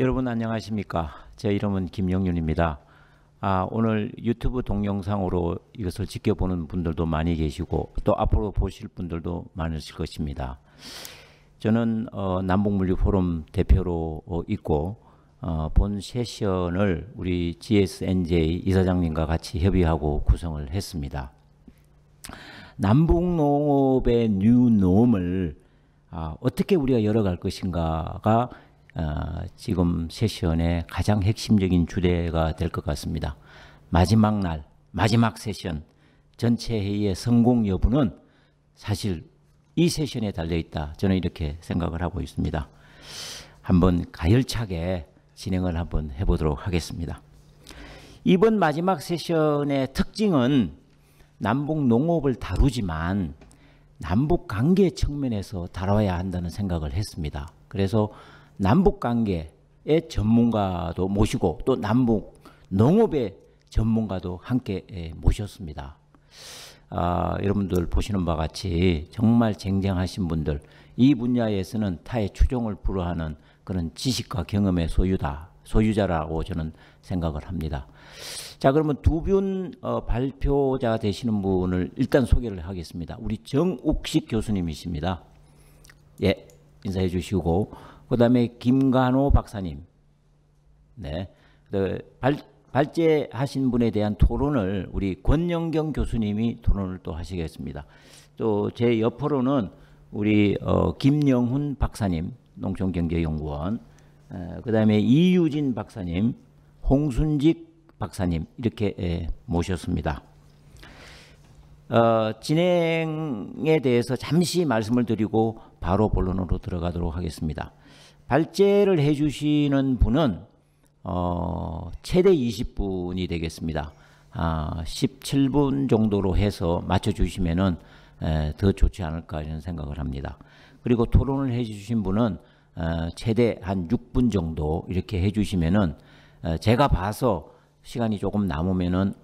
여러분 안녕하십니까? 제 이름은 김영윤입니다. 오늘 유튜브 동영상으로 이것을 지켜보는 분들도 많이 계시고 또 앞으로 보실 분들도 많으실 것입니다. 저는 남북물류포럼 대표로 있고 본 세션을 우리 GSNJ 이사장님과 같이 협의하고 구성을 했습니다. 남북농업의 뉴놈을 어떻게 우리가 열어갈 것인가가 지금 세션의 가장 핵심적인 주제가 될 것 같습니다. 마지막 날, 마지막 세션, 전체 회의의 성공 여부는 사실 이 세션에 달려있다. 저는 이렇게 생각을 하고 있습니다. 한번 가열차게 진행을 한번 해보도록 하겠습니다. 이번 마지막 세션의 특징은 남북 농업을 다루지만 남북 관계 측면에서 다뤄야 한다는 생각을 했습니다. 그래서 남북 관계의 전문가도 모시고 또 남북 농업의 전문가도 함께 모셨습니다. 여러분들 보시는 바와 같이 정말 쟁쟁하신 분들, 이 분야에서는 타의 추종을 불허하는 그런 지식과 경험의 소유자라고 저는 생각을 합니다. 자, 그러면 두 분 발표자 되시는 분을 일단 소개를 하겠습니다. 우리 정욱식 교수님이십니다. 예, 인사해 주시고, 그 다음에 김관호 박사님. 네. 발제하신 분에 대한 토론을 우리 권영경 교수님이 토론을 또 하시겠습니다. 또 제 옆으로는 우리 김영훈 박사님, 농촌경제연구원, 그 다음에 이유진 박사님, 홍순직 박사님 이렇게 모셨습니다. 진행에 대해서 잠시 말씀을 드리고 바로 본론으로 들어가도록 하겠습니다. 발제를 해주시는 분은 최대 20분이 되겠습니다. 17분 정도로 해서 맞춰주시면은 더 좋지 않을까 이런 생각을 합니다. 그리고 토론을 해주신 분은 최대 한 6분 정도 이렇게 해주시면은 제가 봐서 시간이 조금 남으면은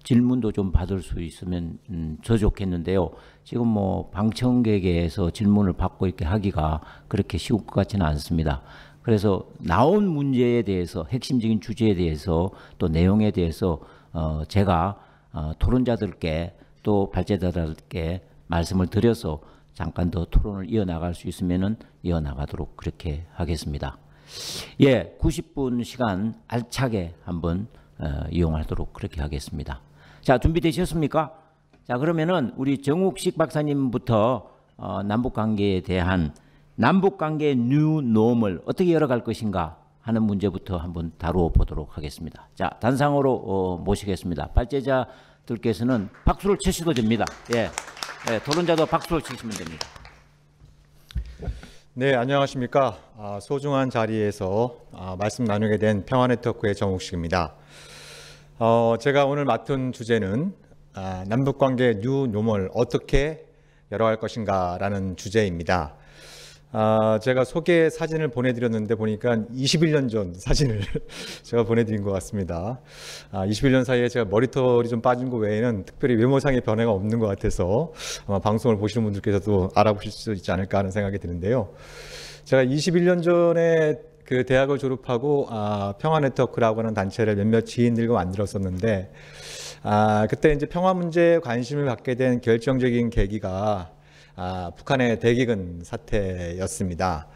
질문도 좀 받을 수 있으면 더 좋겠는데요. 지금 뭐 방청객에서 질문을 받고 이렇게 하기가 그렇게 쉬울 것 같지는 않습니다. 그래서 나온 문제에 대해서 핵심적인 주제에 대해서 또 내용에 대해서 제가 토론자들께 또 발제자들께 말씀을 드려서 잠깐 더 토론을 이어나갈 수 있으면은 이어나가도록 그렇게 하겠습니다. 예, 90분 시간 알차게 한번 이용하도록 그렇게 하겠습니다. 자, 준비되셨습니까? 자, 그러면은 우리 정욱식 박사님부터 남북관계에 대한 남북관계 뉴놈을 어떻게 열어갈 것인가 하는 문제부터 한번 다루어 보도록 하겠습니다. 자, 단상으로 모시겠습니다. 발제자들께서는 박수를 치셔도 됩니다. 예, 토론자도 박수를 치시면 됩니다. 네, 안녕하십니까. 소중한 자리에서 말씀 나누게 된 평화네트워크의 정욱식입니다. 제가 오늘 맡은 주제는 남북관계 뉴노멀 어떻게 열어갈 것인가 라는 주제입니다. 제가 소개 사진을 보내드렸는데 보니까 21년 전 사진을 제가 보내드린 것 같습니다. 21년 사이에 제가 머리털이 좀 빠진 것 외에는 특별히 외모상의 변화가 없는 것 같아서 아마 방송을 보시는 분들께서도 알아보실 수 있지 않을까 하는 생각이 드는데요. 제가 21년 전에 그 대학을 졸업하고 평화네트워크라고 하는 단체를 몇몇 지인들과 만들었었는데 그때 이제 평화 문제에 관심을 갖게 된 결정적인 계기가 북한의 대기근 사태였습니다.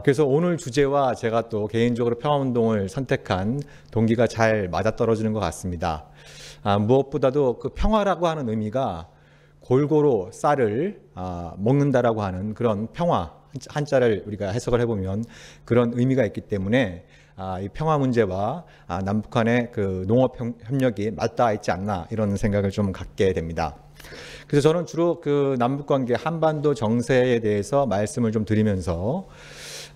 그래서 오늘 주제와 제가 또 개인적으로 평화운동을 선택한 동기가 잘 맞아떨어지는 것 같습니다. 무엇보다도 그 평화라고 하는 의미가 골고루 쌀을 먹는다라고 하는 그런 평화, 한자를 우리가 해석을 해보면 그런 의미가 있기 때문에 이 평화 문제와 남북한의 그 농업 협력이 맞닿아 있지 않나 이런 생각을 좀 갖게 됩니다. 그래서 저는 주로 그 남북관계 한반도 정세에 대해서 말씀을 좀 드리면서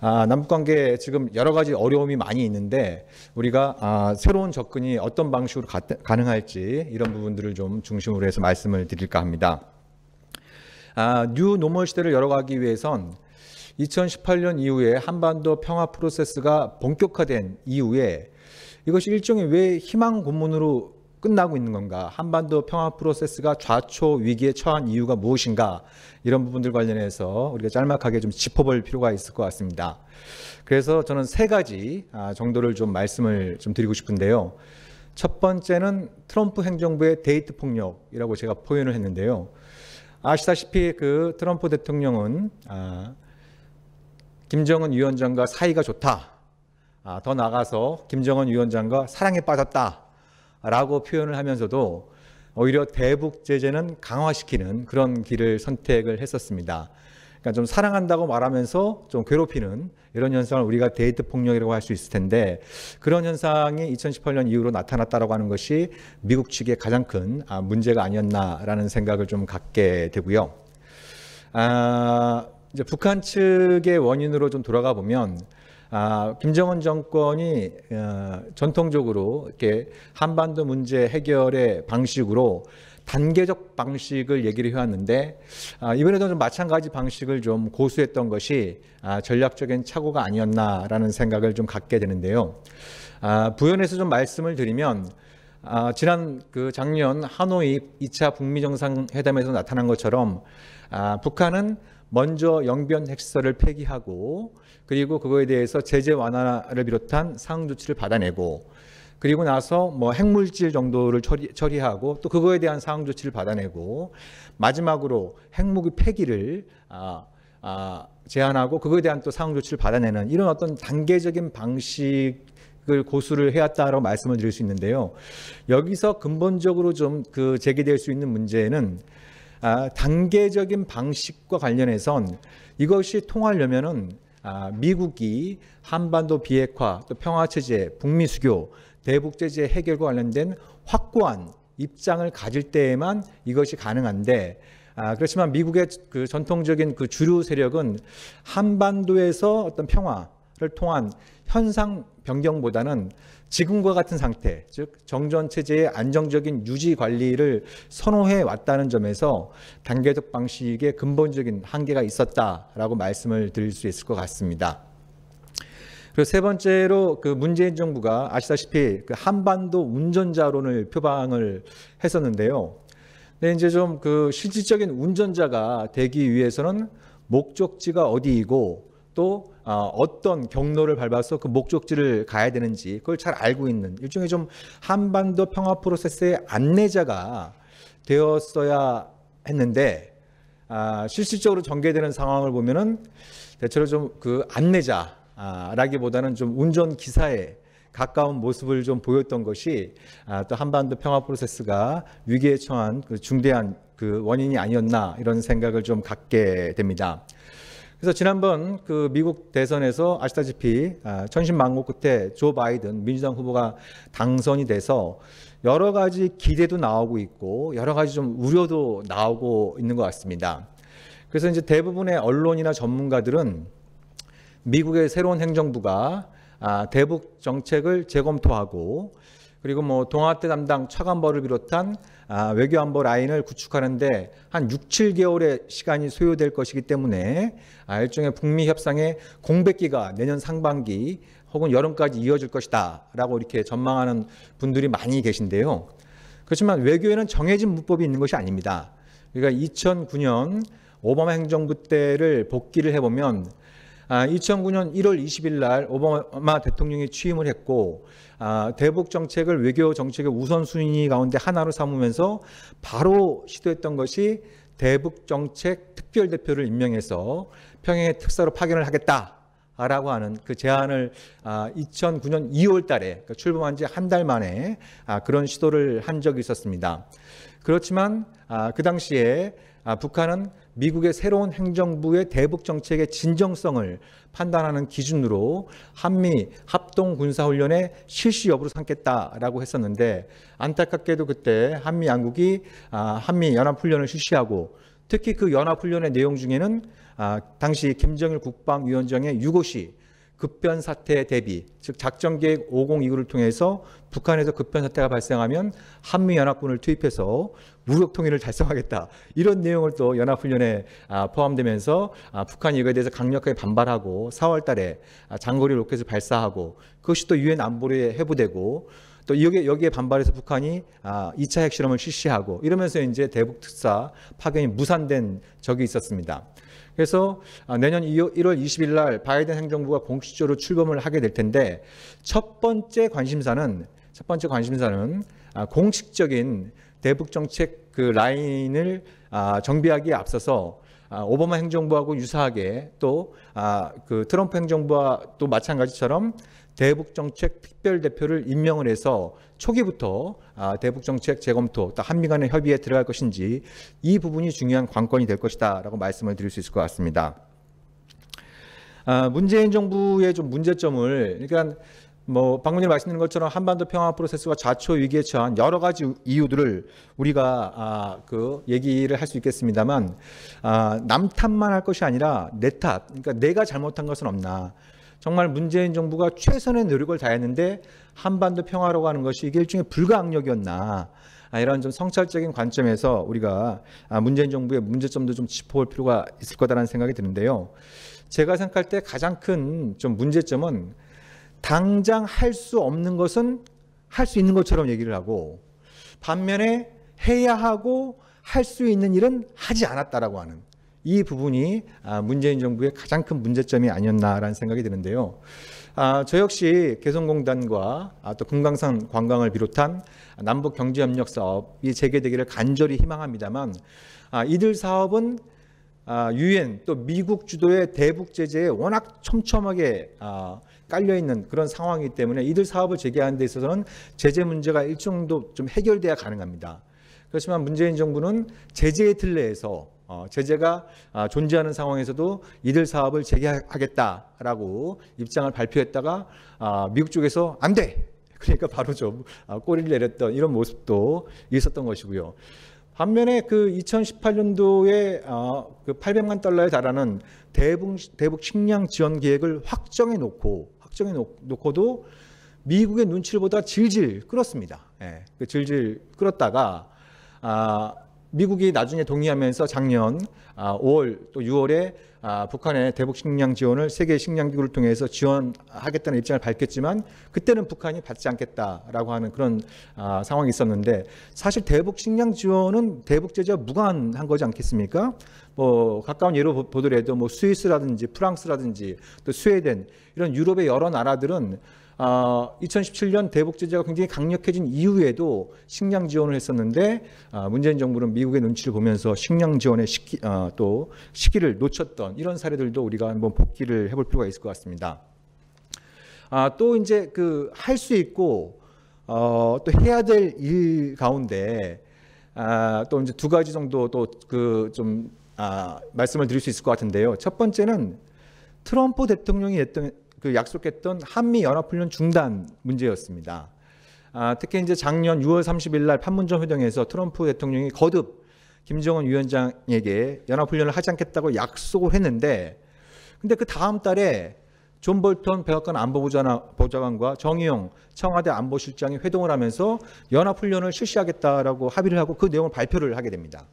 남북관계 지금 여러 가지 어려움이 많이 있는데 우리가 새로운 접근이 어떤 방식으로 가능할지 이런 부분들을 좀 중심으로 해서 말씀을 드릴까 합니다. 뉴 노멀 시대를 열어가기 위해선 2018년 이후에 한반도 평화 프로세스가 본격화된 이후에 이것이 일종의 왜 희망 고문으로 끝나고 있는 건가? 한반도 평화 프로세스가 좌초 위기에 처한 이유가 무엇인가? 이런 부분들 관련해서 우리가 짤막하게 좀 짚어볼 필요가 있을 것 같습니다. 그래서 저는 세 가지 정도를 좀 말씀을 좀 드리고 싶은데요. 첫 번째는 트럼프 행정부의 데이트 폭력이라고 제가 표현을 했는데요. 아시다시피 그 트럼프 대통령은 김정은 위원장과 사이가 좋다. 더 나아가서 김정은 위원장과 사랑에 빠졌다라고 표현을 하면서도 오히려 대북 제재는 강화시키는 그런 길을 선택을 했었습니다. 그러니까 좀 사랑한다고 말하면서 좀 괴롭히는 이런 현상을 우리가 데이트 폭력이라고 할 수 있을 텐데, 그런 현상이 2018년 이후로 나타났다라고 하는 것이 미국 측의 가장 큰 문제가 아니었나라는 생각을 좀 갖게 되고요. 이제 북한 측의 원인으로 좀 돌아가 보면 김정은 정권이 전통적으로 이렇게 한반도 문제 해결의 방식으로 단계적 방식을 얘기를 해왔는데, 이번에도 좀 마찬가지 방식을 좀 고수했던 것이 전략적인 착오가 아니었나라는 생각을 좀 갖게 되는데요. 부연해서 좀 말씀을 드리면, 지난 그 작년 하노이 2차 북미 정상회담에서 나타난 것처럼 북한은 먼저 영변 핵시설을 폐기하고, 그리고 그거에 대해서 제재 완화를 비롯한 상응 조치를 받아내고, 그리고 나서 뭐 핵물질 정도를 처리하고, 또 그거에 대한 상응 조치를 받아내고, 마지막으로 핵무기 폐기를 제한하고 그거에 대한 또 상응 조치를 받아내는 이런 어떤 단계적인 방식을 고수를 해왔다라고 말씀을 드릴 수 있는데요. 여기서 근본적으로 좀 그 제기될 수 있는 문제는 단계적인 방식과 관련해선 이것이 통하려면은 미국이 한반도 비핵화, 또 평화체제, 북미 수교, 대북 제재 해결과 관련된 확고한 입장을 가질 때에만 이것이 가능한데, 그렇지만 미국의 그 전통적인 그 주류 세력은 한반도에서 어떤 평화를 통한 현상 변경보다는 지금과 같은 상태, 즉 정전 체제의 안정적인 유지 관리를 선호해 왔다는 점에서 단계적 방식의 근본적인 한계가 있었다라고 말씀을 드릴 수 있을 것 같습니다. 그리고 세 번째로 그 문재인 정부가 아시다시피 그 한반도 운전자론을 표방을 했었는데요. 근데 이제 좀 그 실질적인 운전자가 되기 위해서는 목적지가 어디이고 또 어떤 경로를 밟아서 그 목적지를 가야 되는지 그걸 잘 알고 있는 일종의 좀 한반도 평화 프로세스의 안내자가 되었어야 했는데, 실질적으로 전개되는 상황을 보면은 대체로 좀 그 안내자라기보다는 좀 운전 기사에 가까운 모습을 좀 보였던 것이 또 한반도 평화 프로세스가 위기에 처한 그 중대한 그 원인이 아니었나 이런 생각을 좀 갖게 됩니다. 그래서 지난번 그 미국 대선에서 아시다시피 천신만고 끝에 조 바이든 민주당 후보가 당선이 돼서 여러 가지 기대도 나오고 있고 여러 가지 좀 우려도 나오고 있는 것 같습니다. 그래서 이제 대부분의 언론이나 전문가들은 미국의 새로운 행정부가 대북 정책을 재검토하고, 그리고 뭐 동아태 담당 차관벌을 비롯한 외교안보 라인을 구축하는데 한 6, 7개월의 시간이 소요될 것이기 때문에 일종의 북미 협상의 공백기가 내년 상반기 혹은 여름까지 이어질 것이다 라고 이렇게 전망하는 분들이 많이 계신데요. 그렇지만 외교에는 정해진 문법이 있는 것이 아닙니다. 그러니까 2009년 오바마 행정부 때를 복기를 해보면 2009년 1월 20일 날 오바마 대통령이 취임을 했고, 대북 정책을 외교 정책의 우선순위 가운데 하나로 삼으면서 바로 시도했던 것이 대북 정책 특별대표를 임명해서 평양의 특사로 파견을 하겠다라고 하는 그 제안을 2009년 2월 달에 그러니까 출범한 지 한 달 만에 그런 시도를 한 적이 있었습니다. 그렇지만 그 당시에 북한은 미국의 새로운 행정부의 대북 정책의 진정성을 판단하는 기준으로 한미 합동군사훈련의 실시 여부를 삼겠다라고 했었는데, 안타깝게도 그때 한미 양국이 한미 연합훈련을 실시하고, 특히 그 연합훈련의 내용 중에는 당시 김정일 국방위원장의 유고시 급변 사태 대비, 즉 작전계획 502구를 통해서 북한에서 급변 사태가 발생하면 한미연합군을 투입해서 무력 통일을 달성하겠다, 이런 내용을 또 연합훈련에 포함되면서 북한이 이거에 대해서 강력하게 반발하고 4월 달에 장거리 로켓을 발사하고, 그것이 또 유엔 안보리에 회부되고, 또 여기에 반발해서 북한이 2차 핵실험을 실시하고 이러면서 이제 대북 특사 파견이 무산된 적이 있었습니다. 그래서 내년 1월 20일 날 바이든 행정부가 공식적으로 출범을 하게 될 텐데 첫 번째 관심사는 공식적인 대북 정책 그 라인을 정비하기에 앞서서 오바마 행정부하고 유사하게 또 그 트럼프 행정부와 또 마찬가지처럼 대북 정책 특별 대표를 임명을 해서 초기부터 대북 정책 재검토, 또 한미 간의 협의에 들어갈 것인지 이 부분이 중요한 관건이 될 것이다라고 말씀을 드릴 수 있을 것 같습니다. 문재인 정부의 좀 문제점을 그러니까 뭐 방금 전에 말씀드린 것처럼 한반도 평화 프로세스가 좌초 위기에 처한 여러 가지 이유들을 우리가 그 얘기를 할 수 있겠습니다만 남 탓만 할 것이 아니라 내 탓, 그러니까 내가 잘못한 것은 없나. 정말 문재인 정부가 최선의 노력을 다했는데 한반도 평화라고 하는 것이 이게 일종의 불가항력이었나. 이런 좀 성찰적인 관점에서 우리가 문재인 정부의 문제점도 좀 짚어볼 필요가 있을 거다라는 생각이 드는데요. 제가 생각할 때 가장 큰 좀 문제점은 당장 할 수 없는 것은 할 수 있는 것처럼 얘기를 하고 반면에 해야 하고 할 수 있는 일은 하지 않았다라고 하는 이 부분이 문재인 정부의 가장 큰 문제점이 아니었나라는 생각이 드는데요. 저 역시 개성공단과 또 금강산 관광을 비롯한 남북 경제협력 사업이 재개되기를 간절히 희망합니다만 이들 사업은 유엔 또 미국 주도의 대북 제재에 워낙 촘촘하게 깔려있는 그런 상황이기 때문에 이들 사업을 재개하는 데 있어서는 제재 문제가 일정 정도 좀 해결돼야 가능합니다. 그렇지만 문재인 정부는 제재의 틀 내에서 제재가 존재하는 상황에서도 이들 사업을 재개하겠다라고 입장을 발표했다가 미국 쪽에서 안 돼! 그러니까 바로 좀 꼬리를 내렸던 이런 모습도 있었던 것이고요. 반면에 그 2018년도에 그 800만 달러에 달하는 대북 식량 지원 계획을 확정해 놓고도 미국의 눈치를 보다 질질 끌었습니다. 예, 그 질질 끌었다가 미국이 나중에 동의하면서 작년 5월 또 6월에 북한의 대북 식량 지원을 세계 식량기구를 통해서 지원하겠다는 입장을 밝혔지만 그때는 북한이 받지 않겠다라고 하는 그런 상황이 있었는데 사실 대북 식량 지원은 대북 제재와 무관한 거지 않겠습니까? 뭐 가까운 예로 보더라도 뭐 스위스라든지 프랑스라든지 또 스웨덴 이런 유럽의 여러 나라들은 2017년 대북 제재가 굉장히 강력해진 이후에도 식량 지원을 했었는데 문재인 정부는 미국의 눈치를 보면서 식량 지원의 또 시기를 놓쳤던 이런 사례들도 우리가 한번 복기를 해볼 필요가 있을 것 같습니다. 또 이제 그 할 수 있고 또 해야 될 일 가운데 또 이제 두 가지 정도 또 그 좀 말씀을 드릴 수 있을 것 같은데요. 첫 번째는 트럼프 대통령이 약속했던 한미 연합훈련 중단 문제였습니다. 특히 이제 작년 6월 30일 날 판문점 회동에서 트럼프 대통령이 거듭 김정은 위원장에게 연합훈련을 하지 않겠다고 약속을 했는데, 근데 그 다음 달에 존 볼턴 백악관 안보보좌관과 정의용 청와대 안보실장이 회동을 하면서 연합훈련을 실시하겠다라고 합의를 하고 그 내용을 발표를 하게 됩니다.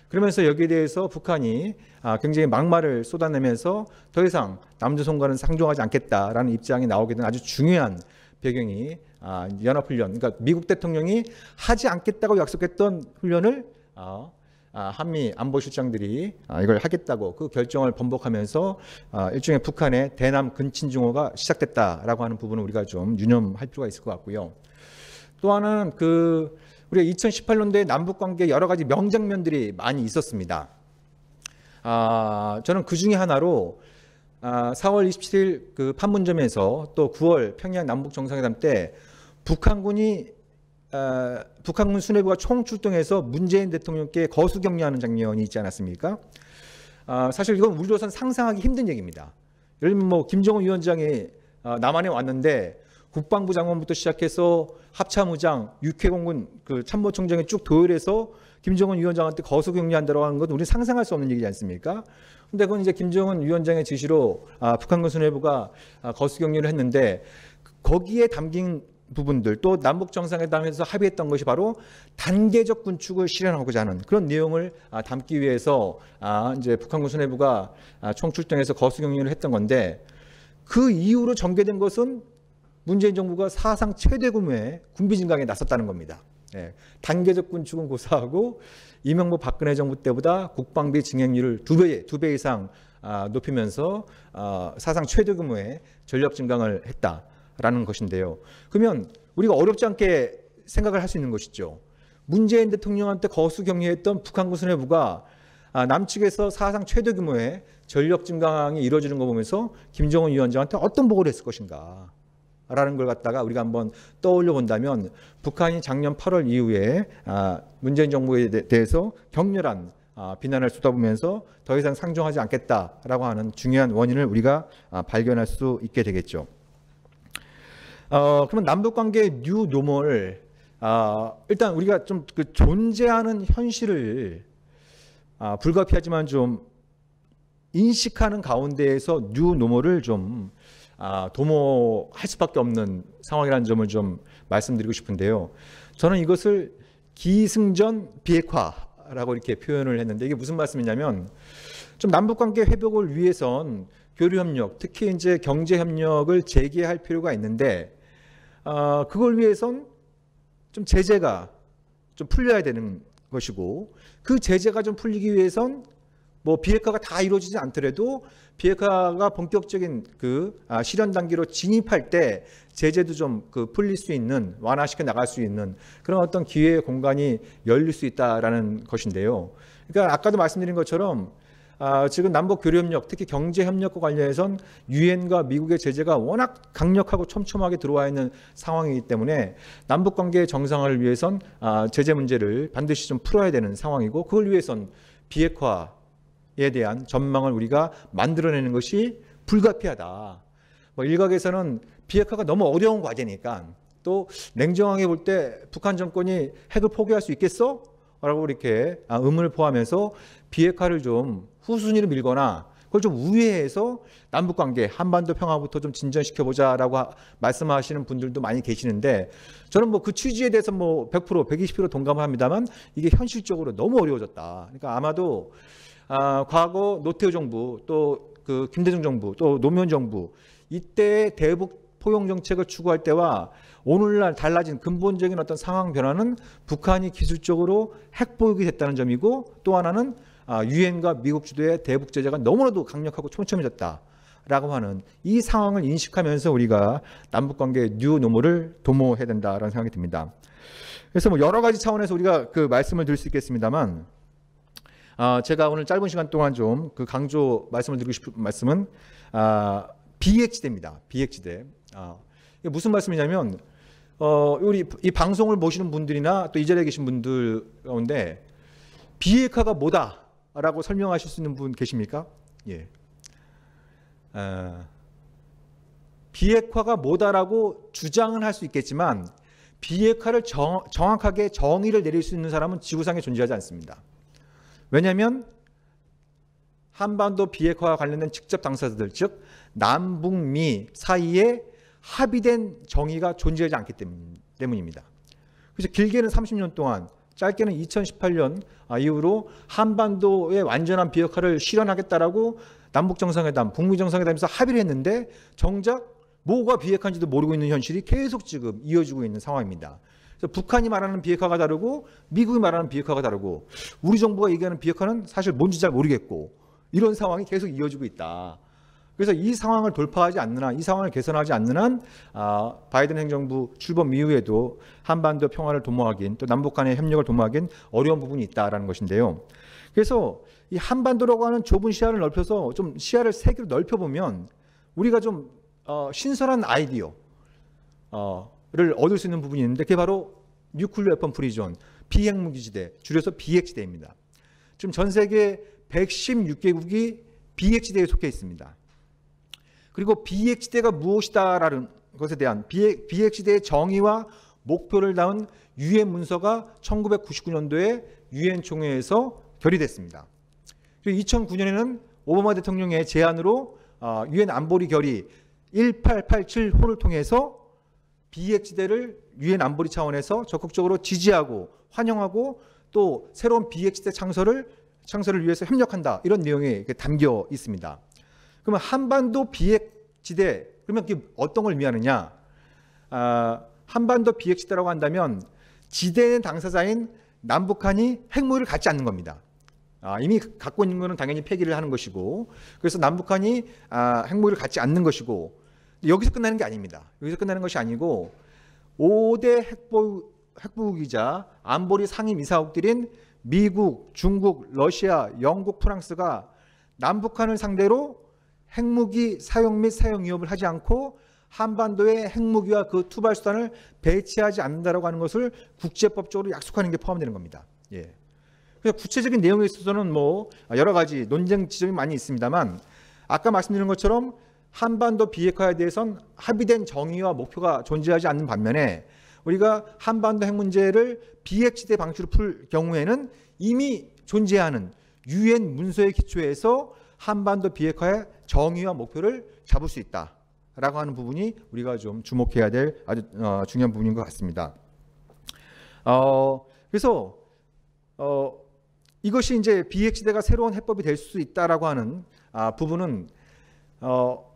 그러면서 여기에 대해서 북한이 굉장히 막말을 쏟아내면서 더 이상 남조선과는 상종하지 않겠다라는 입장이 나오게 된 아주 중요한 배경이 연합훈련, 그러니까 미국 대통령이 하지 않겠다고 약속했던 훈련을 한미 안보실장들이 이걸 하겠다고 그 결정을 번복하면서 일종의 북한의 대남 근친중호가 시작됐다라고 하는 부분을 우리가 좀 유념할 필요가 있을 것 같고요. 또 하나는 우리가 2018년도에 남북 관계 여러 가지 명장면들이 많이 있었습니다. 저는 그 중에 하나로 4월 27일 그 판문점에서 또 9월 평양 남북 정상회담 때 북한군 수뇌부가 총출동해서 문재인 대통령께 거수 격려하는 장면이 있지 않았습니까? 사실 이건 우리로서는 상상하기 힘든 얘기입니다. 예를 들면 뭐 김정은 위원장이 남한에 왔는데 국방부 장관부터 시작해서 합참의장, 육해공군 그 참모총장이 쭉 도열해서 김정은 위원장한테 거수 격려한다고 하는 건 우리 상상할 수 없는 얘기지 않습니까? 근데 그건 이제 김정은 위원장의 지시로 북한군 수뇌부가 거수 격려를 했는데 거기에 담긴 부분들 또 남북 정상회담에서 합의했던 것이 바로 단계적 군축을 실현하고자 하는 그런 내용을 담기 위해서 이제 북한군 수뇌부가 총출동해서 거수 격려를 했던 건데 그 이후로 전개된 것은 문재인 정부가 사상 최대 규모의 군비 증강에 나섰다는 겁니다. 예, 단계적 군축은 고사하고 이명박 박근혜 정부 때보다 국방비 증액률을 두 배 이상 높이면서 사상 최대 규모의 전력 증강을 했다라는 것인데요. 그러면 우리가 어렵지 않게 생각을 할 수 있는 것이죠. 문재인 대통령한테 거수 경례했던 북한군 수뇌부가 남측에서 사상 최대 규모의 전력 증강이 이루어지는 거 보면서 김정은 위원장한테 어떤 보고를 했을 것인가 라는 걸 갖다가 우리가 한번 떠올려 본다면 북한이 작년 8월 이후에 문재인 정부에 대해서 격렬한 비난을 쏟아부으면서 더 이상 상종하지 않겠다라고 하는 중요한 원인을 우리가 발견할 수 있게 되겠죠. 그러면 남북관계의 뉴 노멀, 일단 우리가 좀 그 존재하는 현실을 불가피하지만 좀 인식하는 가운데에서 뉴 노멀을 좀 도모할 수밖에 없는 상황이라는 점을 좀 말씀드리고 싶은데요. 저는 이것을 기승전 비핵화라고 이렇게 표현을 했는데 이게 무슨 말씀이냐면 좀 남북관계 회복을 위해선 교류협력, 특히 이제 경제협력을 재개할 필요가 있는데 그걸 위해선 좀 제재가 좀 풀려야 되는 것이고 그 제재가 좀 풀리기 위해선 뭐 비핵화가 다 이루어지지 않더라도 비핵화가 본격적인 그 실현 단계로 진입할 때 제재도 좀 그 풀릴 수 있는 완화시켜 나갈 수 있는 그런 어떤 기회의 공간이 열릴 수 있다라는 것인데요. 그러니까 아까도 말씀드린 것처럼 지금 남북 교류협력, 특히 경제협력과 관련해선 유엔과 미국의 제재가 워낙 강력하고 촘촘하게 들어와 있는 상황이기 때문에 남북관계의 정상화를 위해선 제재 문제를 반드시 좀 풀어야 되는 상황이고 그걸 위해선 비핵화에 대한 전망을 우리가 만들어내는 것이 불가피하다. 뭐 일각에서는 비핵화가 너무 어려운 과제니까 또 냉정하게 볼 때 북한 정권이 핵을 포기할 수 있겠어? 라고 이렇게 의문을 포함해서 비핵화를 좀 후순위로 밀거나 그걸 좀 우회해서 남북관계 한반도 평화부터 좀 진전시켜보자라고 말씀하시는 분들도 많이 계시는데 저는 뭐 그 취지에 대해서 뭐 100%, 120% 동감합니다만 이게 현실적으로 너무 어려워졌다. 그러니까 아마도 과거 노태우 정부 또 그 김대중 정부 또 노무현 정부 이때 대북 포용 정책을 추구할 때와 오늘날 달라진 근본적인 어떤 상황 변화는 북한이 기술적으로 핵 보유이 됐다는 점이고 또 하나는 유엔과 미국 주도의 대북 제재가 너무나도 강력하고 촘촘해졌다라고 하는 이 상황을 인식하면서 우리가 남북관계의 뉴 노멀을 도모해야 된다라는 생각이 듭니다. 그래서 뭐 여러 가지 차원에서 우리가 그 말씀을 드릴 수 있겠습니다만 제가 오늘 짧은 시간 동안 좀 그 강조 말씀을 드리고 싶은 말씀은 비핵지대입니다. 비핵지대. 이게 무슨 말씀이냐면 우리 이 방송을 보시는 분들이나 또 이 자리에 계신 분들 가운데 비핵화가 뭐다라고 설명하실 수 있는 분 계십니까? 예. 비핵화가 뭐다라고 주장은 할 수 있겠지만 비핵화를 정확하게 정의를 내릴 수 있는 사람은 지구상에 존재하지 않습니다. 왜냐하면 한반도 비핵화와 관련된 직접 당사자들, 즉 남북미 사이에 합의된 정의가 존재하지 않기 때문입니다. 그래서 길게는 30년 동안, 짧게는 2018년 이후로 한반도의 완전한 비핵화를 실현하겠다라고 남북정상회담, 북미정상회담에서 합의를 했는데 정작 뭐가 비핵화인지도 모르고 있는 현실이 계속 지금 이어지고 있는 상황입니다. 그래서 북한이 말하는 비핵화가 다르고 미국이 말하는 비핵화가 다르고 우리 정부가 얘기하는 비핵화는 사실 뭔지 잘 모르겠고 이런 상황이 계속 이어지고 있다. 그래서 이 상황을 돌파하지 않는 한, 이 상황을 개선하지 않는 한 바이든 행정부 출범 이후에도 한반도 평화를 도모하긴 또 남북 간의 협력을 도모하긴 어려운 부분이 있다라는 것인데요. 그래서 이 한반도라고 하는 좁은 시야를 넓혀서 좀 시야를 세계로 넓혀보면 우리가 좀 신선한 아이디어를 얻을 수 있는 부분이 있는데 그게 바로 뉴클리어 웨폰 프리존, 비핵무기지대, 줄여서 비핵지대입니다. 지금 전 세계 116개국이 비핵지대에 속해 있습니다. 그리고 비핵지대가 무엇이다라는 것에 대한 비핵지대의 정의와 목표를 담은 유엔 문서가 1999년도에 유엔 총회에서 결의됐습니다. 그리고 2009년에는 오바마 대통령의 제안으로 유엔 안보리 결의 1887호를 통해서 비핵지대를 유엔 안보리 차원에서 적극적으로 지지하고 환영하고 또 새로운 비핵지대 창설을 위해서 협력한다. 이런 내용이 담겨 있습니다. 그러면 한반도 비핵지대, 그러면 그게 어떤 걸 의미하느냐? 한반도 비핵시대라고 한다면 지대의 당사자인 남북한이 핵무기를 갖지 않는 겁니다. 이미 갖고 있는 것은 당연히 폐기를 하는 것이고, 그래서 남북한이 핵무기를 갖지 않는 것이고, 여기서 끝나는 게 아닙니다. 여기서 끝나는 것이 아니고 5대 핵보유기자 안보리 상임이사국들인 미국, 중국, 러시아, 영국, 프랑스가 남북한을 상대로 핵무기 사용 및 사용 위협을 하지 않고 한반도에 핵무기와 그 투발 수단을 배치하지 않는다라고 하는 것을 국제법적으로 약속하는 게 포함되는 겁니다. 예. 그래서 구체적인 내용에 있어서는 뭐 여러 가지 논쟁 지점이 많이 있습니다만, 아까 말씀드린 것처럼 한반도 비핵화에 대해서는 합의된 정의와 목표가 존재하지 않는 반면에, 우리가 한반도 핵 문제를 비핵시대 방식으로 풀 경우에는 이미 존재하는 유엔 문서의 기초에서 한반도 비핵화의 정의와 목표를 잡을 수 있다라고 하는 부분이 우리가 좀 주목해야 될 아주 중요한 부분인 것 같습니다. 그래서 이것이 이제 비핵시대가 새로운 해법이 될 수 있다라고 하는 부분은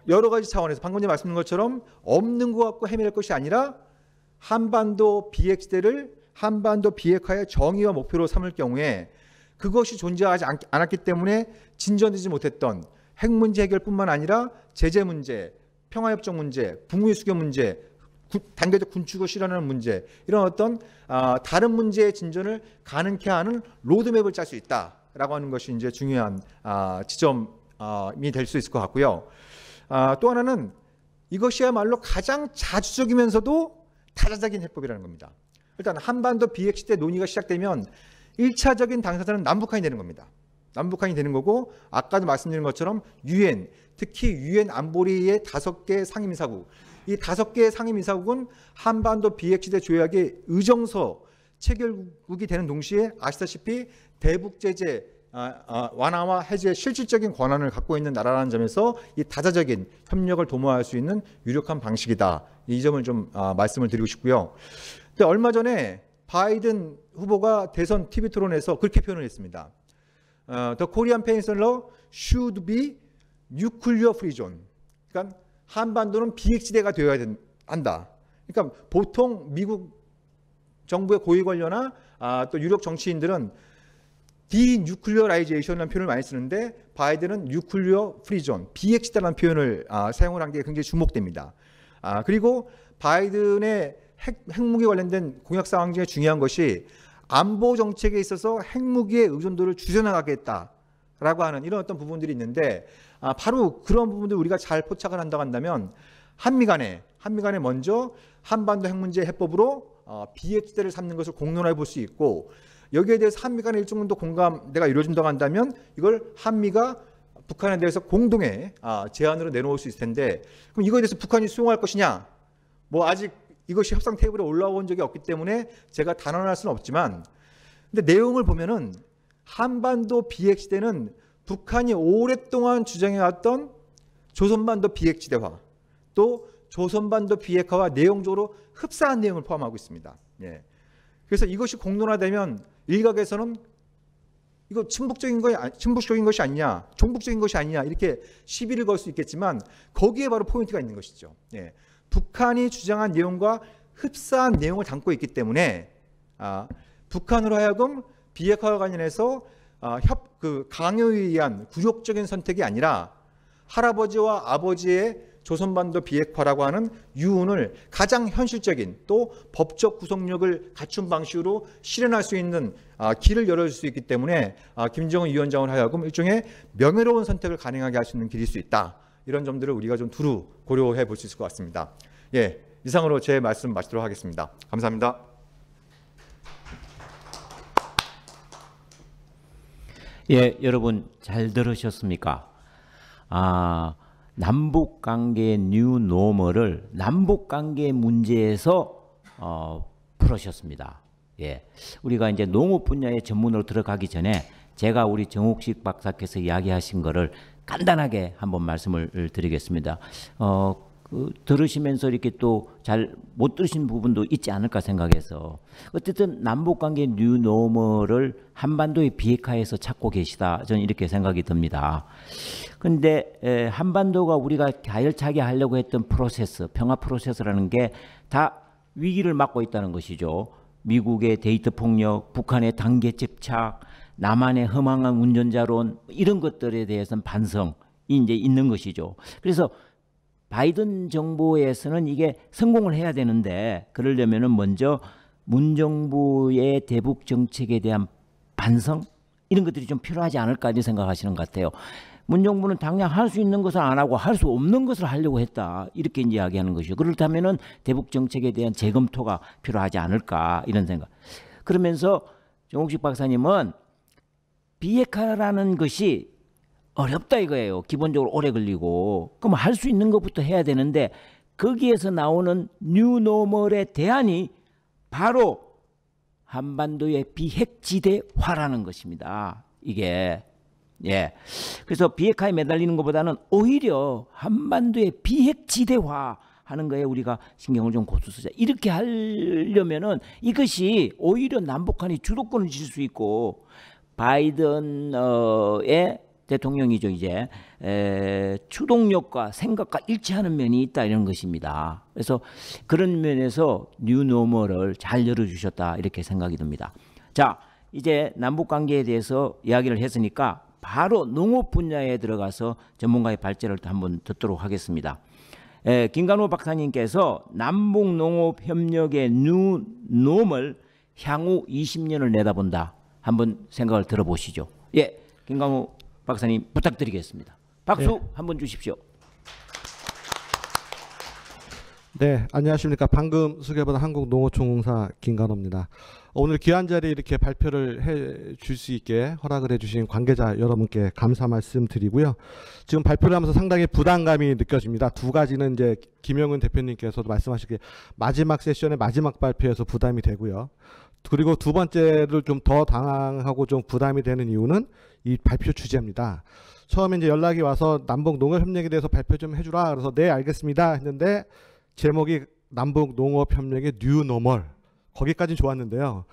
여러 가지 차원에서 방금 전에 말씀드린 것처럼 없는 것 같고 헤매낼 것이 아니라 한반도 비핵시대를 한반도 비핵화의 정의와 목표로 삼을 경우에 그것이 존재하지 않았기 때문에 진전되지 못했던 핵 문제 해결뿐만 아니라 제재 문제, 평화협정 문제, 북미 수교 문제, 단계적 군축을 실현하는 문제, 이런 어떤 다른 문제의 진전을 가능케 하는 로드맵을 짤 수 있다라고 하는 것이 이제 중요한 지점이 될 수 있을 것 같고요. 또 하나는 이것이야말로 가장 자주적이면서도 타자적인 해법이라는 겁니다. 일단 한반도 비핵시대 논의가 시작되면 1차적인 당사자는 남북한이 되는 겁니다. 남북한이 되는 거고, 아까도 말씀드린 것처럼 유엔, 특히 유엔 안보리의 5개 상임이사국, 이 5개의 상임이사국은 한반도 비핵시대 조약의 의정서 체결국이 되는 동시에 아시다시피 대북 제재 완화와 해제의 실질적인 권한을 갖고 있는 나라라는 점에서 이 다자적인 협력을 도모할 수 있는 유력한 방식이다. 이 점을 좀 말씀을 드리고 싶고요. 근데 얼마 전에 바이든 후보가 대선 TV 토론에서 그렇게 표현을 했습니다. The Korean Peninsula should be nuclear free zone. 그러니까 한반도는 비핵시대가 되어야 한다. 그러니까 보통 미국 정부의 고위 관료나 또 유력 정치인들은 디뉴클리어라이제이션이라는 표현을 많이 쓰는데, 바이든은 뉴클리어 프리존, 비핵시대라는 표현을 사용을 한 게 굉장히 주목됩니다. 그리고 바이든의 핵무기 관련된 공약 사항 중에 중요한 것이 안보 정책에 있어서 핵무기의 의존도를 줄여나가겠다라고 하는 이런 어떤 부분들이 있는데, 바로 그런 부분들 우리가 잘 포착을 한다고 한다면 한미 간에 먼저 한반도 핵 문제 해법으로 비핵시대를 삼는 것을 공론화해 볼 수 있고, 여기에 대해서 한미 간의 일정 정도 공감대가 이루어진다고 한다면 이걸 한미가 북한에 대해서 공동의 제안으로 내놓을 수 있을 텐데, 그럼 이거에 대해서 북한이 수용할 것이냐? 뭐 아직 이것이 협상 테이블에 올라온 적이 없기 때문에 제가 단언할 수는 없지만, 근데 내용을 보면은 한반도 비핵시대는 북한이 오랫동안 주장해왔던 조선반도 비핵시대화, 또 조선반도 비핵화와 내용적으로 흡사한 내용을 포함하고 있습니다. 예. 그래서 이것이 공론화되면 일각에서는 이거 친북적인 것이 아니냐, 종북적인 것이 아니냐, 이렇게 시비를 걸 수 있겠지만 거기에 바로 포인트가 있는 것이죠. 예. 북한이 주장한 내용과 흡사한 내용을 담고 있기 때문에 북한으로 하여금 비핵화와 관련해서 강요에 의한 굴욕적인 선택이 아니라 할아버지와 아버지의 조선반도 비핵화라고 하는 유언을 가장 현실적인 또 법적 구속력을 갖춘 방식으로 실현할 수 있는 길을 열어줄 수 있기 때문에 김정은 위원장을 하여금 일종의 명예로운 선택을 가능하게 할 수 있는 길일 수 있다. 이런 점들을 우리가 좀 두루 고려해 볼 수 있을 것 같습니다. 예, 이상으로 제 말씀 마치도록 하겠습니다. 감사합니다. 예, 여러분 잘 들으셨습니까? 남북관계 뉴노멀을 남북관계 문제에서 풀으셨습니다. 예, 우리가 이제 농업 분야의 전문으로 들어가기 전에 제가 우리 정옥식 박사께서 이야기하신 거를 간단하게 한번 말씀을 드리겠습니다. 들으시면서 이렇게 또 잘 못 들으신 부분도 있지 않을까 생각해서 어쨌든 남북관계 뉴노멀을 한반도의 비핵화에서 찾고 계시다. 저는 이렇게 생각이 듭니다. 근데 한반도가 우리가 가열차게 하려고 했던 프로세스, 평화 프로세스라는 게 다 위기를 맞고 있다는 것이죠. 미국의 데이터 폭력, 북한의 단계 집착, 남한의 허망한 운전자론 이런 것들에 대해서는 반성이 이제 있는 것이죠. 그래서 바이든 정부에서는 이게 성공을 해야 되는데 그러려면은 먼저 문 정부의 대북 정책에 대한 반성 이런 것들이 좀 필요하지 않을까 이렇게 생각하시는 것 같아요. 문 정부는 당장 할 수 있는 것을 안 하고 할 수 없는 것을 하려고 했다 이렇게 이야기하는 것이죠. 그렇다면은 대북 정책에 대한 재검토가 필요하지 않을까 이런 생각. 그러면서 정옥식 박사님은 비핵화라는 것이 어렵다 이거예요. 기본적으로 오래 걸리고. 그럼 할 수 있는 것부터 해야 되는데 거기에서 나오는 뉴노멀의 대안이 바로 한반도의 비핵지대화라는 것입니다. 이게 그래서 비핵화에 매달리는 것보다는 오히려 한반도의 비핵지대화 하는 거에 우리가 신경을 좀 고루 쓰자. 이렇게 하려면은 이것이 오히려 남북한이 주도권을 질 수 있고 바이든의 대통령이죠 이제 추동력과 생각과 일치하는 면이 있다 이런 것입니다. 그래서 그런 면에서 뉴노멀을 잘 열어주셨다 이렇게 생각이 듭니다. 자 이제 남북관계에 대해서 이야기를 했으니까 바로 농업 분야에 들어가서 전문가의 발제를 한번 듣도록 하겠습니다. 김관호 박사님께서 남북농업협력의 뉴노멀 향후 20년을 내다본다. 한번 생각을 들어보시죠. 예, 김관호 박사님 부탁드리겠습니다. 박수 한번 주십시오. 네, 안녕하십니까. 방금 소개받은 한국농어총공사 김관호입니다. 오늘 귀한 자리에 이렇게 발표를 해 줄 수 있게 허락을 해주신 관계자 여러분께 감사 말씀드리고요. 지금 발표를 하면서 상당히 부담감이 느껴집니다. 두 가지는 이제 김영은 대표님께서도 말씀하시기에 마지막 세션의 마지막 발표에서 부담이 되고요. 그리고 두 번째를 좀 더 당황하고 좀 부담이 되는 이유는 이 발표 주제입니다. 처음에 이제 연락이 와서 남북 농업 협력에 대해서 발표 좀 해주라. 그래서 네 알겠습니다 했는데 제목이 남북 농업 협력의 뉴노멀. 거기까지는 좋았는데요.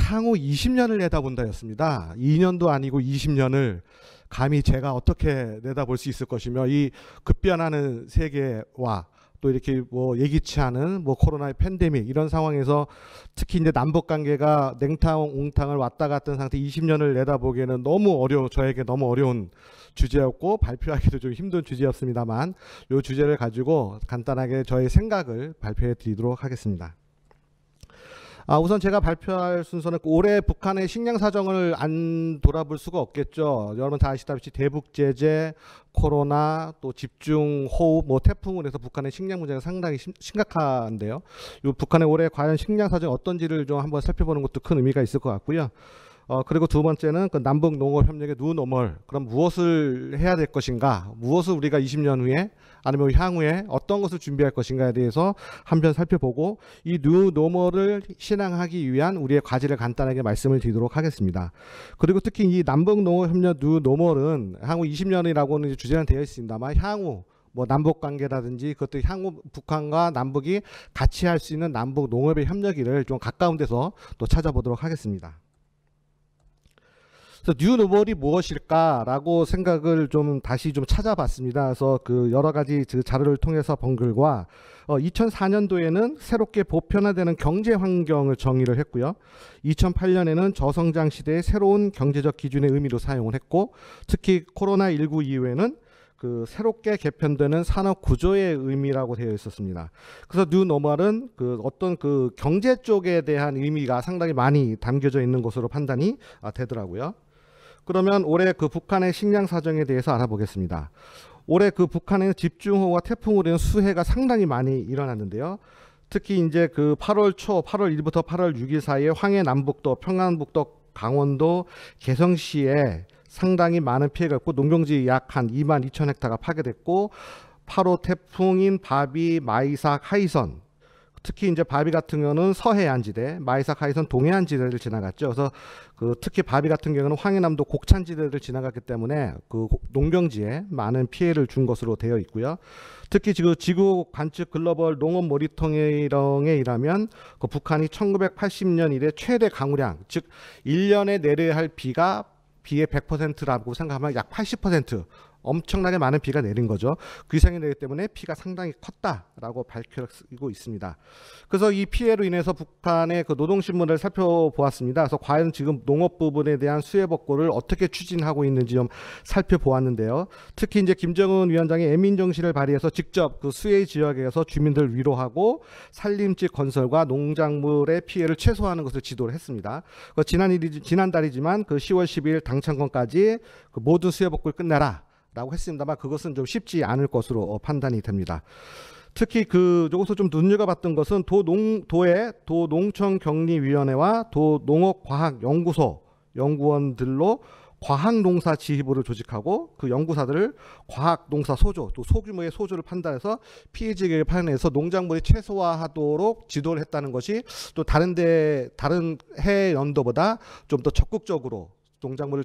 향후 20년을 내다본다였습니다. 2년도 아니고 20년을 감히 제가 어떻게 내다볼 수 있을 것이며 이 급변하는 세계와 또 이렇게 뭐 예기치 않은 뭐 코로나의 팬데믹 이런 상황에서 특히 이제 남북 관계가 냉탕 옹탕을 왔다 갔다 한 상태 20년을 내다보기에는 저에게 너무 어려운 주제였고 발표하기도 좀 힘든 주제였습니다만 이 주제를 가지고 간단하게 저의 생각을 발표해 드리도록 하겠습니다. 우선 제가 발표할 순서는 올해 북한의 식량 사정을 안 돌아볼 수가 없겠죠. 여러분 다 아시다시피 대북 제재, 코로나, 또 집중 호우, 뭐 태풍을 해서 북한의 식량 문제가 상당히 심각한데요. 이 북한의 올해 과연 식량 사정이 어떤지를 좀 한번 살펴보는 것도 큰 의미가 있을 것 같고요. 그리고 두 번째는 그 남북 농업 협력의 뉴노멀. 그럼 무엇을 해야 될 것인가? 무엇을 우리가 20년 후에 아니면 향후에 어떤 것을 준비할 것인가에 대해서 한편 살펴보고 이 뉴노멀을 실행하기 위한 우리의 과제를 간단하게 말씀을 드리도록 하겠습니다. 그리고 특히 이 남북 농업 협력 뉴노멀은 향후 20년이라고는 주제는 되어 있습니다만 향후 뭐 남북 관계라든지 그것도 향후 북한과 남북이 같이 할 수 있는 남북 농업의 협력을 좀 가까운 데서 또 찾아보도록 하겠습니다. 그래서 뉴노멀이 무엇일까라고 생각을 좀 다시 좀 찾아봤습니다. 그래서 그 여러 가지 그 자료를 통해서 본 결과 2004년도에는 새롭게 보편화되는 경제 환경을 정의를 했고요. 2008년에는 저성장 시대의 새로운 경제적 기준의 의미로 사용을 했고, 특히 코로나19 이후에는 그 새롭게 개편되는 산업 구조의 의미라고 되어 있었습니다. 그래서 뉴노멀은 그 어떤 그 경제 쪽에 대한 의미가 상당히 많이 담겨져 있는 것으로 판단이 되더라고요. 그러면 올해 그 북한의 식량 사정에 대해서 알아보겠습니다. 올해 그 북한에는 집중호우와 태풍으로 인한 수해가 상당히 많이 일어났는데요. 특히 이제 그 8월 1일부터 8월 6일 사이에 황해 남북도, 평안북도, 강원도, 개성시에 상당히 많은 피해가 있고 농경지 약 한 22,000헥타가 파괴됐고 8호 태풍인 바비, 마이삭, 하이선 특히 이제 바비 같은 경우는 서해안지대, 마이삭하이선 동해안지대를 지나갔죠. 그래서 특히 바비 같은 경우는 황해남도 곡창지대를 지나갔기 때문에 농경지에 많은 피해를 준 것으로 되어 있고요. 특히 지구 관측 글로벌 농업 모니터링에 의하면 북한이 1980년 이래 최대 강우량, 즉 1년에 내려야 할 비의 100%라고 생각하면 약 80%, 엄청나게 많은 비가 내린 거죠. 그 이상이 되기 때문에 피가 상당히 컸다라고 밝히고 있습니다. 그래서 이 피해로 인해서 북한의 노동신문을 살펴보았습니다. 그래서 과연 지금 농업 부분에 대한 수해 복구를 어떻게 추진하고 있는지 좀 살펴보았는데요. 특히 이제 김정은 위원장이 애민 정신을 발휘해서 직접 수해 지역에서 주민들을 위로하고 산림지 건설과 농작물의 피해를 최소화하는 것을 지도를 했습니다. 지난달이지만 10월 10일 당창건까지 모든 수해 복구를 끝내라 라고 했습니다만 그것은 좀 쉽지 않을 것으로 판단이 됩니다. 특히 여기서 좀 눈여겨봤던 것은 도의 도농촌격리위원회와 도농업과학연구소 연구원들로 과학농사 지휘부를 조직하고 그 연구사들을 과학농사 소조, 또 소규모의 소조를 판단해서 피해 지역에 파견해서 농작물이 최소화하도록 지도를 했다는 것이 또 다른 해외 연도보다 좀 더 적극적으로 농작물을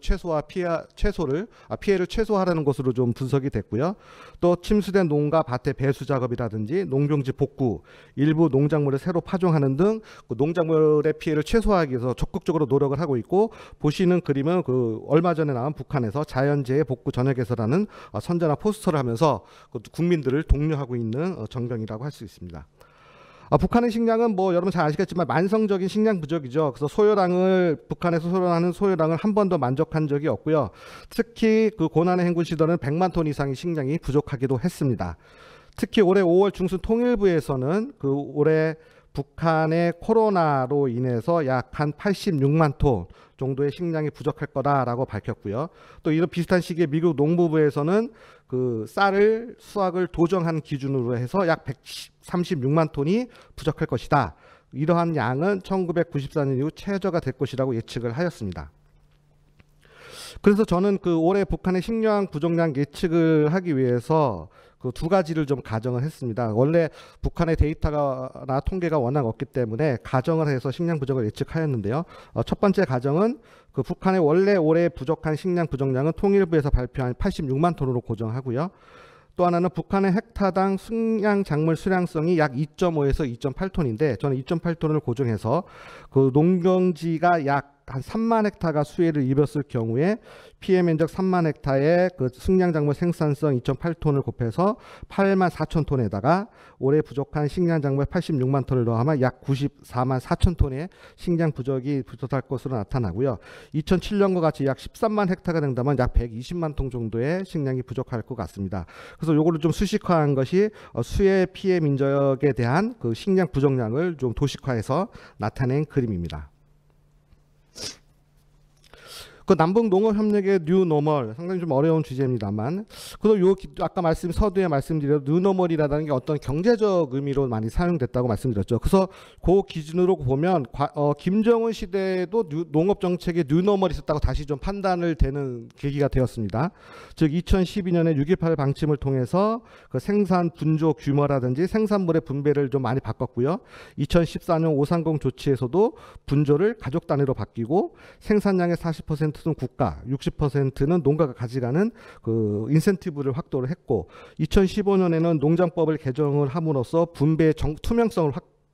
피해를 최소화하라는 것으로 좀 분석이 됐고요. 또 침수된 농가 밭의 배수 작업이라든지 농경지 복구, 일부 농작물을 새로 파종하는 등 농작물의 피해를 최소화하기 위해서 적극적으로 노력을 하고 있고, 보시는 그림은 얼마 전에 나온 북한에서 자연재해 복구 전역에서라는 선전한 포스터를 하면서 국민들을 독려하고 있는 전경이라고 할 수 있습니다. 북한의 식량은 여러분 잘 아시겠지만 만성적인 식량 부족이죠. 그래서 북한에서 소요하는 소요량을 한 번도 만족한 적이 없고요. 특히 고난의 행군 시절은 100만 톤 이상의 식량이 부족하기도 했습니다. 특히 올해 5월 중순 통일부에서는 올해 북한의 코로나로 인해서 약 한 86만 톤 정도의 식량이 부족할 거다라고 밝혔고요. 또 이런 비슷한 시기에 미국 농무부에서는 쌀을 수확을 도정한 기준으로 해서 약 136만 톤이 부족할 것이다. 이러한 양은 1994년 이후 최저가 될 것이라고 예측을 하였습니다. 그래서 저는 올해 북한의 식량 부족량 예측을 하기 위해서 두 가지를 좀 가정을 했습니다. 원래 북한의 데이터나 통계가 워낙 없기 때문에 가정을 해서 식량 부족을 예측하였는데요. 첫 번째 가정은 북한의 원래 올해 부족한 식량 부족량은 통일부에서 발표한 86만 톤으로 고정하고요. 또 하나는 북한의 헥타당 식량 작물 수량성이 약 2.5에서 2.8톤인데 저는 2.8톤을 고정해서 농경지가 약 한 3만 헥타가 수해를 입었을 경우에 피해 면적 3만 헥타의 식량 작물 생산성 2.8톤을 곱해서 8만 4천 톤에다가 올해 부족한 식량 작물 86만 톤을 더하면 약 94만 4천 톤의 식량 부족이 부족할 것으로 나타나고요. 2007년과 같이 약 13만 헥타가 된다면 약 120만 톤 정도의 식량이 부족할 것 같습니다. 그래서 요거를 좀 수식화한 것이 수해 피해 민족에 대한 식량 부족량을 좀 도식화해서 나타낸 그림입니다. 남북 농업 협력의 뉴 노멀 상당히 좀 어려운 주제입니다만, 그래서 아까 서두에 말씀드린 뉴 노멀이라는 게 어떤 경제적 의미로 많이 사용됐다고 말씀드렸죠. 그래서 그 기준으로 보면 김정은 시대에도 농업 정책에 뉴 노멀이 있었다고 다시 좀 판단을 되는 계기가 되었습니다. 즉 2012년에 6.18 방침을 통해서 생산 분조 규모라든지 생산물의 분배를 좀 많이 바꿨고요. 2014년 530 조치에서도 분조를 가족 단위로 바뀌고 생산량의 40%는 국가, 60%는 농가가 가져가는 인센티브를 확보를 했고, 2015년에는 농장법을 개정을 함으로써 분배의 투명성을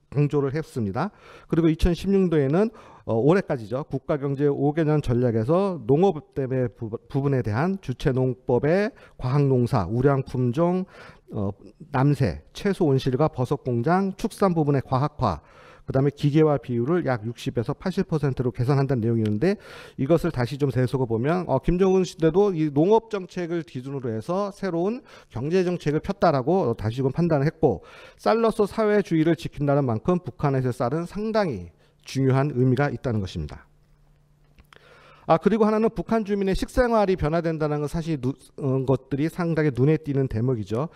강조를 했습니다. 그리고 2016년도에는 올해까지죠. 국가경제 5개년 전략에서 농업 대매 부분에 대한 주체농법의 과학농사, 우량품종, 남새, 채소 온실과 버섯공장, 축산 부분의 과학화, 그 다음에 기계화 비율을 약 60에서 80%로 개선한다는 내용이었는데, 이것을 다시 좀 되새겨보면 김정은 시대도 이 농업 정책을 기준으로 해서 새로운 경제 정책을 폈다라고 다시 좀 판단을 했고, 쌀로서 사회주의를 지킨다는 만큼 북한에서의 쌀은 상당히 중요한 의미가 있다는 것입니다. 그리고 하나는 북한 주민의 식생활이 변화된다는 건 사실 것들이 상당히 눈에 띄는 대목이죠.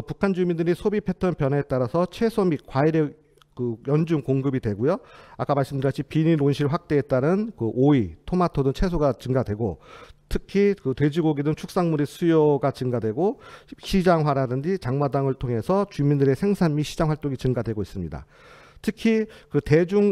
북한 주민들이 소비 패턴 변화에 따라서 채소 및 과일의 연중 공급이 되고요. 아까 말씀드렸듯이 비닐 온실 확대에 따른 오이, 토마토 등 채소가 증가되고, 특히 돼지고기 등 축산물의 수요가 증가되고, 시장화라든지 장마당을 통해서 주민들의 생산 및 시장 활동이 증가되고 있습니다. 특히 그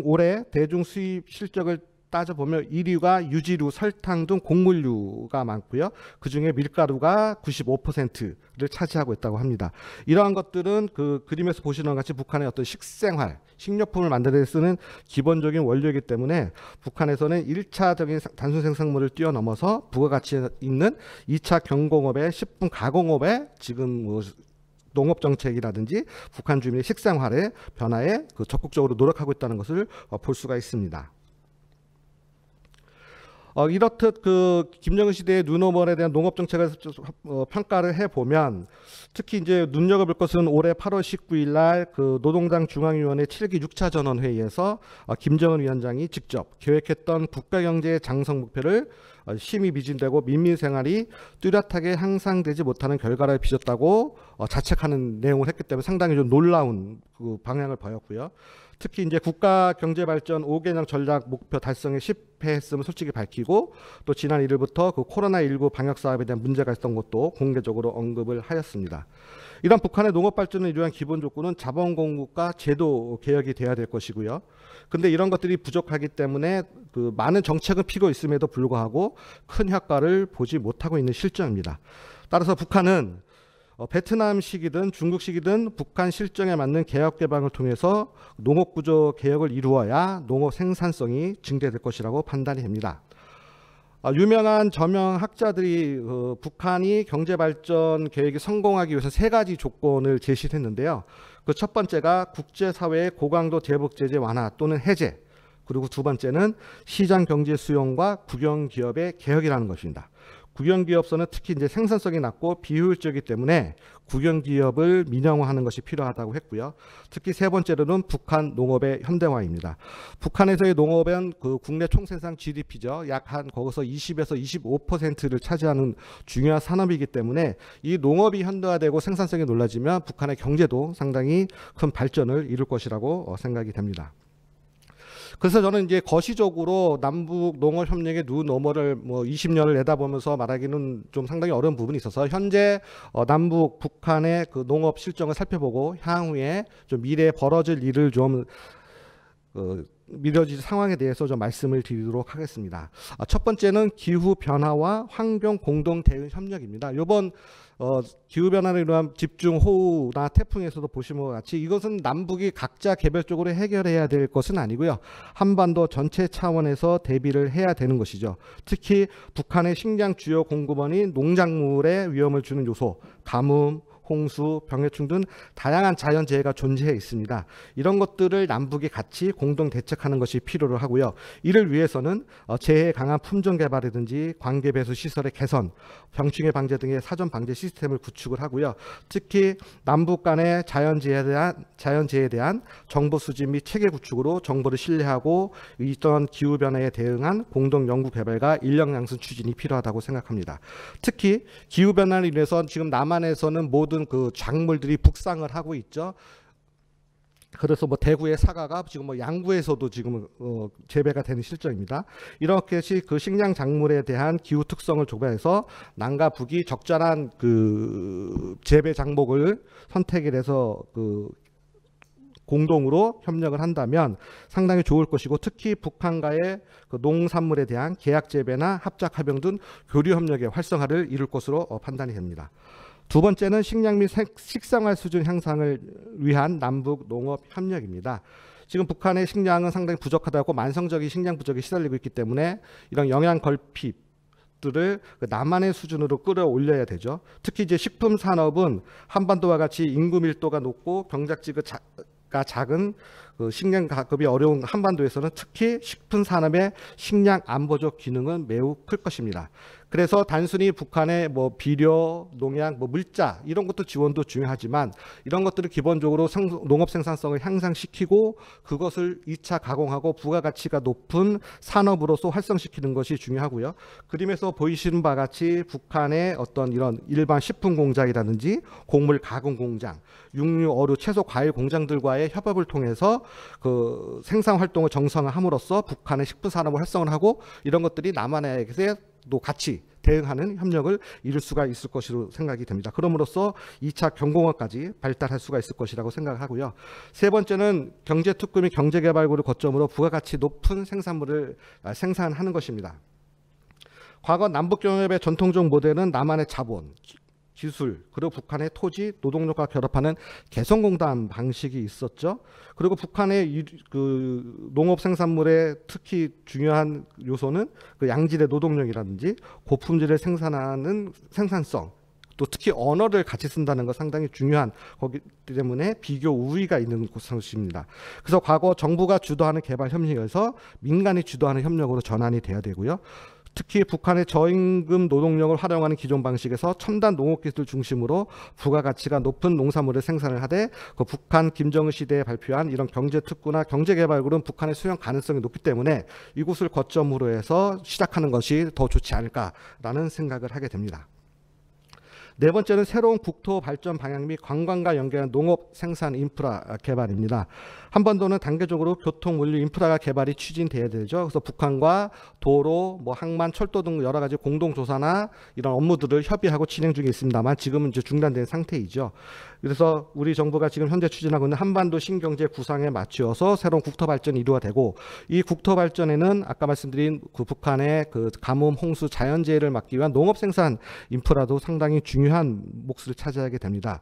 올해 대중 수입 실적을 따져보면 1위가 유지류, 설탕 등 곡물류가 많고요. 그중에 밀가루가 95%를 차지하고 있다고 합니다. 이러한 것들은 그 그림에서 보시는 것 같이 북한의 어떤 식생활, 식료품을 만드는 데 쓰는 기본적인 원료이기 때문에 북한에서는 1차적인 단순 생산물을 뛰어넘어서 부가가치 있는 2차 경공업의 식품 가공업에 지금 뭐 농업 정책이라든지 북한 주민의 식생활의 변화에 그 적극적으로 노력하고 있다는 것을 볼 수가 있습니다. 이렇듯 그 김정은 시대의 뉴노멀에 대한 농업 정책을 평가를 해보면 특히 이제 눈여겨볼 것은 올해 8월 19일 날 그 노동당 중앙위원회 7기 6차 전원 회의에서 김정은 위원장이 직접 계획했던 국가 경제 장성 목표를 심히 미진되고 민민 생활이 뚜렷하게 향상되지 못하는 결과를 빚었다고 자책하는 내용을 했기 때문에 상당히 좀 놀라운 그 방향을 보였고요. 특히 이제 국가 경제 발전 5개년 전략 목표 달성에 실패했음을 솔직히 밝히고 또 지난 1일부터 그 코로나19 방역 사업에 대한 문제가 있었던 것도 공개적으로 언급을 하였습니다. 이런 북한의 농업 발전을 위한 기본 조건은 자본 공급과 제도 개혁이 돼야 될 것이고요. 근데 이런 것들이 부족하기 때문에 그 많은 정책은 피고 있음에도 불구하고 큰 효과를 보지 못하고 있는 실정입니다. 따라서 북한은 베트남식이든 중국식이든 북한 실정에 맞는 개혁 개방을 통해서 농업 구조 개혁을 이루어야 농업 생산성이 증대될 것이라고 판단이 됩니다. 유명한 저명 학자들이 북한이 경제 발전 계획이 성공하기 위해서 3가지 조건을 제시했는데요. 그 첫 번째가 국제사회의 고강도 대북 제재 완화 또는 해제, 그리고 두 번째는 시장 경제 수용과 국영기업의 개혁이라는 것입니다. 국영기업선은 특히 이제 생산성이 낮고 비효율적이기 때문에 국영기업을 민영화하는 것이 필요하다고 했고요. 특히 세 번째로는 북한 농업의 현대화입니다. 북한에서의 농업은 그 국내 총생산 GDP죠. 약 한 거기서 20에서 25%를 차지하는 중요한 산업이기 때문에 이 농업이 현대화되고 생산성이 높아지면 북한의 경제도 상당히 큰 발전을 이룰 것이라고 생각이 됩니다. 그래서 저는 이제 거시적으로 남북 농업 협력의 뉴노멀을 뭐 20년을 내다보면서 말하기는 좀 상당히 어려운 부분이 있어서 현재 남북 북한의 그 농업 실정을 살펴보고 향후에 좀 미래에 벌어질 일을 좀 미뤄질 상황에 대해서 좀 말씀을 드리도록 하겠습니다. 첫 번째는 기후 변화와 환경 공동 대응 협력입니다. 이번 기후 변화를 위한 집중 호우나 태풍에서도 보시는 것 같이 이것은 남북이 각자 개별적으로 해결해야 될 것은 아니고요. 한반도 전체 차원에서 대비를 해야 되는 것이죠. 특히 북한의 식량 주요 공급원인 농작물에 위험을 주는 요소, 가뭄, 홍수, 병해충 등 다양한 자연재해가 존재해 있습니다. 이런 것들을 남북이 같이 공동 대책하는 것이 필요로 하고요. 이를 위해서는 재해에 강한 품종 개발이든지 관계 배수 시설의 개선, 병충해 방제 등의 사전 방제 시스템을 구축을 하고요. 특히 남북 간의 자연재해에 대한 정보 수집 및 체계 구축으로 정보를 신뢰하고 이런 기후 변화에 대응한 공동 연구 개발과 인력 양성 추진이 필요하다고 생각합니다. 특히 기후 변화를 인해서 지금 남한에서는 모든 그 작물들이 북상을 하고 있죠. 그래서 뭐 대구의 사과가 지금 뭐 양구에서도 지금 재배가 되는 실정입니다. 이렇게 그 식량 작물에 대한 기후 특성을 조사해서 남과 북이 적절한 그 재배 작목을 선택을 해서 그 공동으로 협력을 한다면 상당히 좋을 것이고, 특히 북한과의 그 농산물에 대한 계약 재배나 합작 합병 등 교류 협력의 활성화를 이룰 것으로 판단이 됩니다. 두 번째는 식량 및 식생활 수준 향상을 위한 남북 농업 협력입니다. 지금 북한의 식량은 상당히 부족하다고 만성적인 식량 부족에 시달리고 있기 때문에 이런 영양 결핍들을 남한의 수준으로 끌어올려야 되죠. 특히 이제 식품 산업은 한반도와 같이 인구 밀도가 높고 경작지가 작은 그 식량 가급이 어려운 한반도에서는 특히 식품 산업의 식량 안보적 기능은 매우 클 것입니다. 그래서 단순히 북한의 뭐 비료, 농약, 뭐 물자 이런 것도 지원도 중요하지만 이런 것들을 기본적으로 농업 생산성을 향상시키고 그것을 2차 가공하고 부가가치가 높은 산업으로서 활성시키는 것이 중요하고요. 그림에서 보이시는 바와 같이 북한의 어떤 이런 일반 식품 공장이라든지 곡물 가공 공장, 육류, 어류, 채소, 과일 공장들과의 협업을 통해서 그 생산 활동을 정상화함으로써 북한의 식품 산업을 활성화하고 이런 것들이 남한에게도 같이 대응하는 협력을 이룰 수가 있을 것으로 생각이 됩니다. 그럼으로써 2차 경공업까지 발달할 수가 있을 것이라고 생각하고요. 세 번째는 경제특구 및 경제개발구를 거점으로 부가가치 높은 생산물을 생산하는 것입니다. 과거 남북경협의 전통적 모델은 남한의 자본, 기술, 그리고 북한의 토지, 노동력과 결합하는 개성공단 방식이 있었죠. 그리고 북한의 그 농업 생산물의 특히 중요한 요소는 그 양질의 노동력이라든지 고품질을 생산하는 생산성, 또 특히 언어를 같이 쓴다는 거 상당히 중요한 거기 때문에 비교 우위가 있는 곳입니다. 그래서 과거 정부가 주도하는 개발 협력에서 민간이 주도하는 협력으로 전환이 돼야 되고요. 특히 북한의 저임금 노동력을 활용하는 기존 방식에서 첨단 농업기술 중심으로 부가가치가 높은 농산물을 생산을 하되 그 북한 김정은 시대에 발표한 이런 경제특구나 경제개발구는 북한의 수용 가능성이 높기 때문에 이곳을 거점으로 해서 시작하는 것이 더 좋지 않을까라는 생각을 하게 됩니다. 네 번째는 새로운 국토 발전 방향 및 관광과 연계한 농업 생산 인프라 개발입니다. 한반도는 단계적으로 교통, 물류, 인프라가 개발이 추진돼야 되죠. 그래서 북한과 도로, 항만, 철도 등 여러 가지 공동 조사나 이런 업무들을 협의하고 진행 중에 있습니다만 지금은 이제 중단된 상태이죠. 그래서 우리 정부가 지금 현재 추진하고 있는 한반도 신경제 구상에 맞추어서 새로운 국토 발전이 이루어지고 이 국토 발전에는 아까 말씀드린 그 북한의 그 가뭄, 홍수, 자연재해를 막기 위한 농업 생산 인프라도 상당히 중요한 몫을 차지하게 됩니다.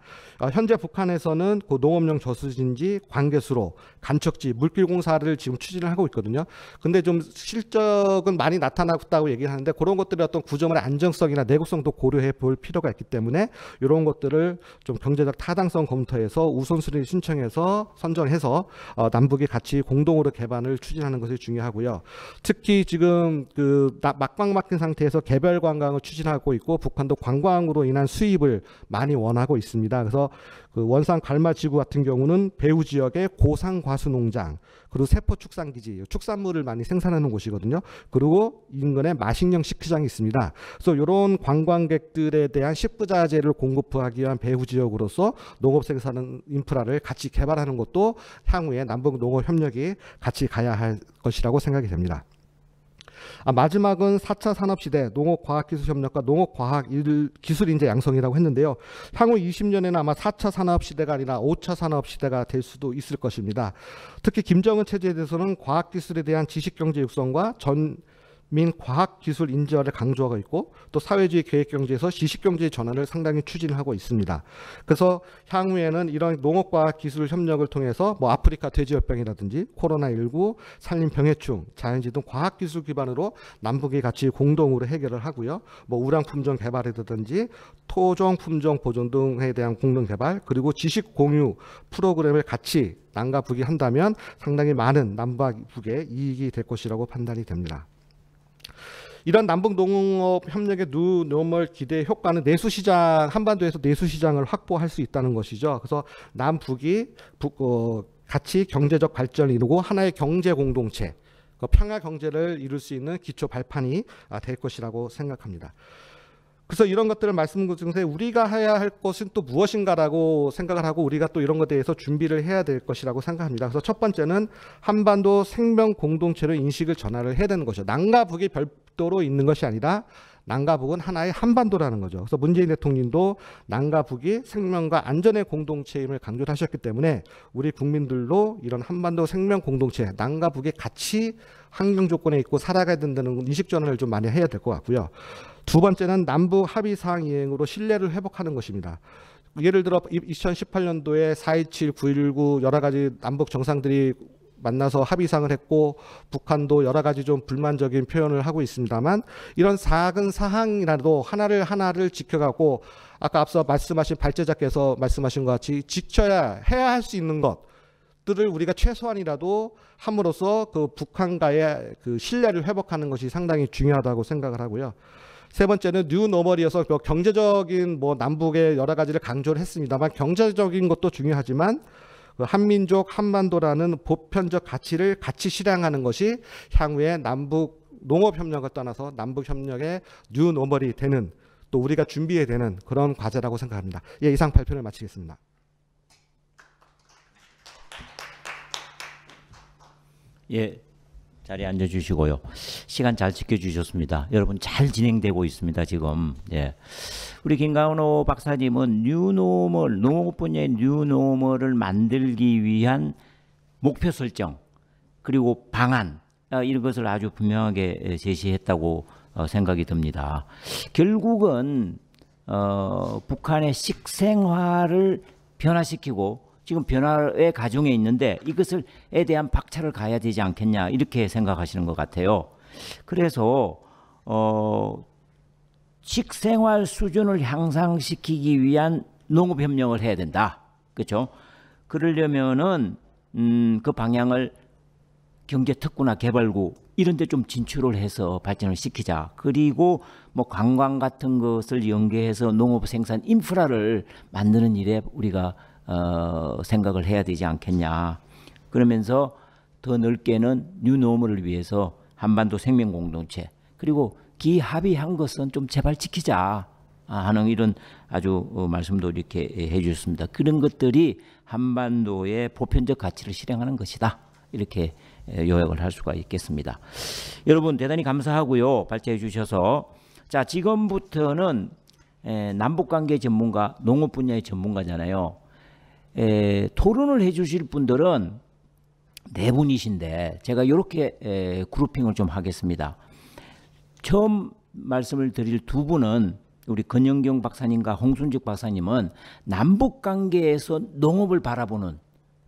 현재 북한에서는 그 농업용 저수지인지 관계수로 간척지, 물길 공사를 지금 추진을 하고 있거든요. 근데 좀 실적은 많이 나타났다고 얘기를 하는데 그런 것들의 어떤 구조물의 안정성이나 내구성도 고려해 볼 필요가 있기 때문에 이런 것들을 좀 경제적 타당성 검토해서 우선순위를 신청해서 선정해서 남북이 같이 공동으로 개발을 추진하는 것이 중요하고요. 특히 지금 그 막방 막힌 상태에서 개별 관광을 추진하고 있고 북한도 관광으로 인한 수입을 많이 원하고 있습니다. 그래서 그 원산 갈마지구 같은 경우는 배후 지역의 고상과수 농장 그리고 세포 축산기지, 축산물을 많이 생산하는 곳이거든요. 그리고 인근에 마식령 식후장이 있습니다. 그래서 이런 관광객들에 대한 식부자재를 공급하기 위한 배후 지역으로서 농업 생산 인프라를 같이 개발하는 것도 향후에 남북 농업 협력이 같이 가야 할 것이라고 생각이 됩니다. 마지막은 4차 산업시대 농업과학기술협력과 농업과학기술인재 양성이라고 했는데요. 향후 20년에는 아마 4차 산업시대가 아니라 5차 산업시대가 될 수도 있을 것입니다. 특히 김정은 체제에 대해서는 과학기술에 대한 지식경제 육성과 민 과학기술 인재화를 강조하고 있고 또 사회주의 계획경제에서 지식경제의 전환을 상당히 추진하고 있습니다. 그래서 향후에는 이런 농업과학기술 협력을 통해서 아프리카 돼지열병이라든지 코로나19, 산림병해충, 자연재해 등 과학기술 기반으로 남북이 같이 공동으로 해결을 하고요. 우량품종 개발이라든지 토종 품종 보존 등에 대한 공동 개발 그리고 지식 공유 프로그램을 같이 남과 북이 한다면 상당히 많은 남과 북의 이익이 될 것이라고 판단이 됩니다. 이런 남북 농업 협력의 뉴노멀 기대 효과는 내수시장, 한반도에서 내수시장을 확보할 수 있다는 것이죠. 그래서 남북이 같이 경제적 발전을 이루고 하나의 경제 공동체, 평화 경제를 이룰 수 있는 기초 발판이 될 것이라고 생각합니다. 그래서 이런 것들을 말씀드린 중에 우리가 해야 할 것은 또 무엇인가라고 생각을 하고 우리가 또 이런 것에 대해서 준비를 해야 될 것이라고 생각합니다. 그래서 첫 번째는 한반도 생명 공동체로 인식을 전환을 해야 되는 것이죠. 남과 북이 별도로 있는 것이 아니라 남과 북은 하나의 한반도라는 거죠. 그래서 문재인 대통령도 남과 북이 생명과 안전의 공동체임을 강조를 하셨기 때문에 우리 국민들도 이런 한반도 생명 공동체, 남과 북이 같이 환경 조건에 있고 살아가야 된다는 인식 전환을 좀 많이 해야 될 것 같고요. 두 번째는 남북 합의사항 이행으로 신뢰를 회복하는 것입니다. 예를 들어 2018년도에 4.27, 9.19 여러 가지 남북 정상들이 만나서 합의사항을 했고 북한도 여러 가지 좀 불만적인 표현을 하고 있습니다만 이런 작은 사항이라도 하나를 지켜가고 아까 앞서 말씀하신 발제자께서 말씀하신 것 같이 해야 할 수 있는 것들을 우리가 최소한이라도 함으로써 그 북한과의 그 신뢰를 회복하는 것이 상당히 중요하다고 생각을 하고요. 세 번째는 뉴노멀이어서 경제적인 남북의 여러 가지를 강조를 했습니다만 경제적인 것도 중요하지만 한민족 한반도라는 보편적 가치를 같이 실행하는 것이 향후에 남북 농업협력을 떠나서 남북협력의 뉴노멀이 되는 또 우리가 준비해야 되는 그런 과제라고 생각합니다. 예, 이상 발표를 마치겠습니다. 예, 자리에 앉아주시고요. 시간 잘 지켜주셨습니다. 여러분 잘 진행되고 있습니다. 지금. 예. 우리 김관호 박사님은 뉴노멀, 농업 분야의 뉴노멀을 만들기 위한 목표 설정 그리고 방안 이런 것을 아주 분명하게 제시했다고 생각이 듭니다. 결국은 북한의 식생활을 변화시키고 지금 변화의 과정에 있는데 이것을에 대한 박차를 가야 되지 않겠냐 이렇게 생각하시는 것 같아요. 그래서 식생활 수준을 향상시키기 위한 농업협력을 해야 된다. 그렇죠? 그러려면은 그 방향을 경제특구나 개발구 이런 데 좀 진출을 해서 발전을 시키자. 그리고 뭐 관광 같은 것을 연계해서 농업 생산 인프라를 만드는 일에 우리가 생각을 해야 되지 않겠냐. 그러면서 더 넓게는 뉴노멀을 위해서 한반도 생명공동체 그리고 기합의한 것은 좀 제발 지키자 하는 이런 아주 말씀도 이렇게 해주셨습니다. 그런 것들이 한반도의 보편적 가치를 실행하는 것이다. 이렇게 요약을 할 수가 있겠습니다. 여러분 대단히 감사하고요. 발제해 주셔서 자 지금부터는 남북관계 전문가, 농업 분야의 전문가잖아요. 토론을 해 주실 분들은 네 분이신데 제가 이렇게 그룹핑을 좀 하겠습니다. 처음 말씀을 드릴 두 분은 우리 권영경 박사님과 홍순직 박사님은 남북관계에서 농업을 바라보는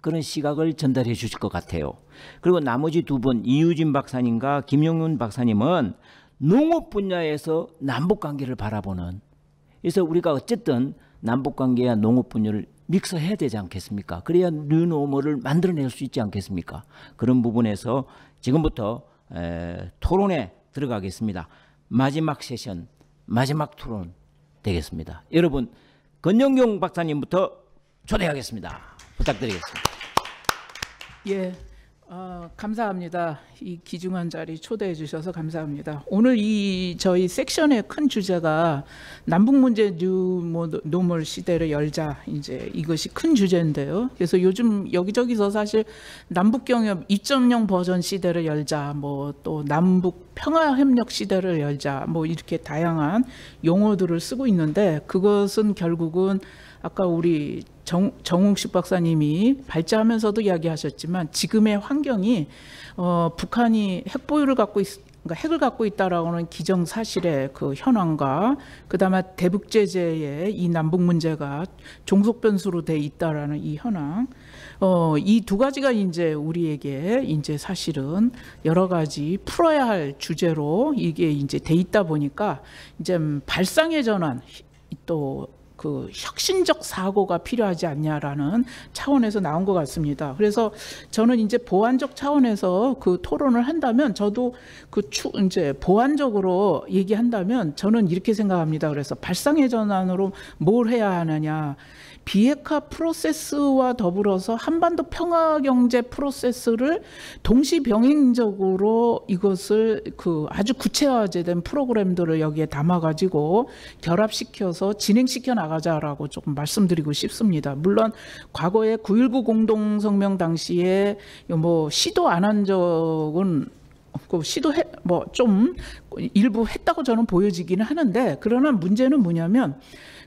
그런 시각을 전달해 주실 것 같아요. 그리고 나머지 두 분 이유진 박사님과 김영윤 박사님은 농업 분야에서 남북관계를 바라보는 그래서 우리가 어쨌든 남북관계와 농업 분야를 믹스해야 되지 않겠습니까? 그래야 뉴노멀을 만들어낼 수 있지 않겠습니까? 그런 부분에서 지금부터 토론에 들어가겠습니다. 마지막 세션, 마지막 토론 되겠습니다. 여러분 권영경 박사님부터 초대하겠습니다. 부탁드리겠습니다. 예, 감사합니다. 이 귀중한 자리 초대해 주셔서 감사합니다. 오늘 이 저희 섹션의 큰 주제가 남북 문제 뉴노멀 시대를 열자 이제 이것이 큰 주제인데요. 그래서 요즘 여기저기서 사실 남북 경협 2.0 버전 시대를 열자, 뭐 또 남북 평화 협력 시대를 열자, 뭐 이렇게 다양한 용어들을 쓰고 있는데 그것은 결국은 아까 우리 정웅식 박사님이 발제하면서도 이야기하셨지만 지금의 환경이 북한이 핵 보유를 갖고 그러니까 핵을 갖고 있다라고는 기정사실의 그 현황과 그다음에 대북 제재의 이 남북 문제가 종속 변수로 돼 있다라는 이 현황, 이 두 가지가 이제 우리에게 이제 사실은 여러 가지 풀어야 할 주제로 이게 이제 돼 있다 보니까 이제 발상의 전환 또 그 혁신적 사고가 필요하지 않냐라는 차원에서 나온 것 같습니다. 그래서 저는 이제 보완적 차원에서 그 토론을 한다면 저도 이제 보완적으로 얘기한다면 저는 이렇게 생각합니다. 그래서 발상의 전환으로 뭘 해야 하느냐. 비핵화 프로세스와 더불어서 한반도 평화 경제 프로세스를 동시병행적으로 이것을 그 아주 구체화된 프로그램들을 여기에 담아가지고 결합시켜서 진행시켜 나가자라고 조금 말씀드리고 싶습니다. 물론 과거에 9.19 공동성명 당시에 뭐 시도 안 한 적은 그 시도해 뭐 좀 일부 했다고 저는 보여지기는 하는데 그러나 문제는 뭐냐면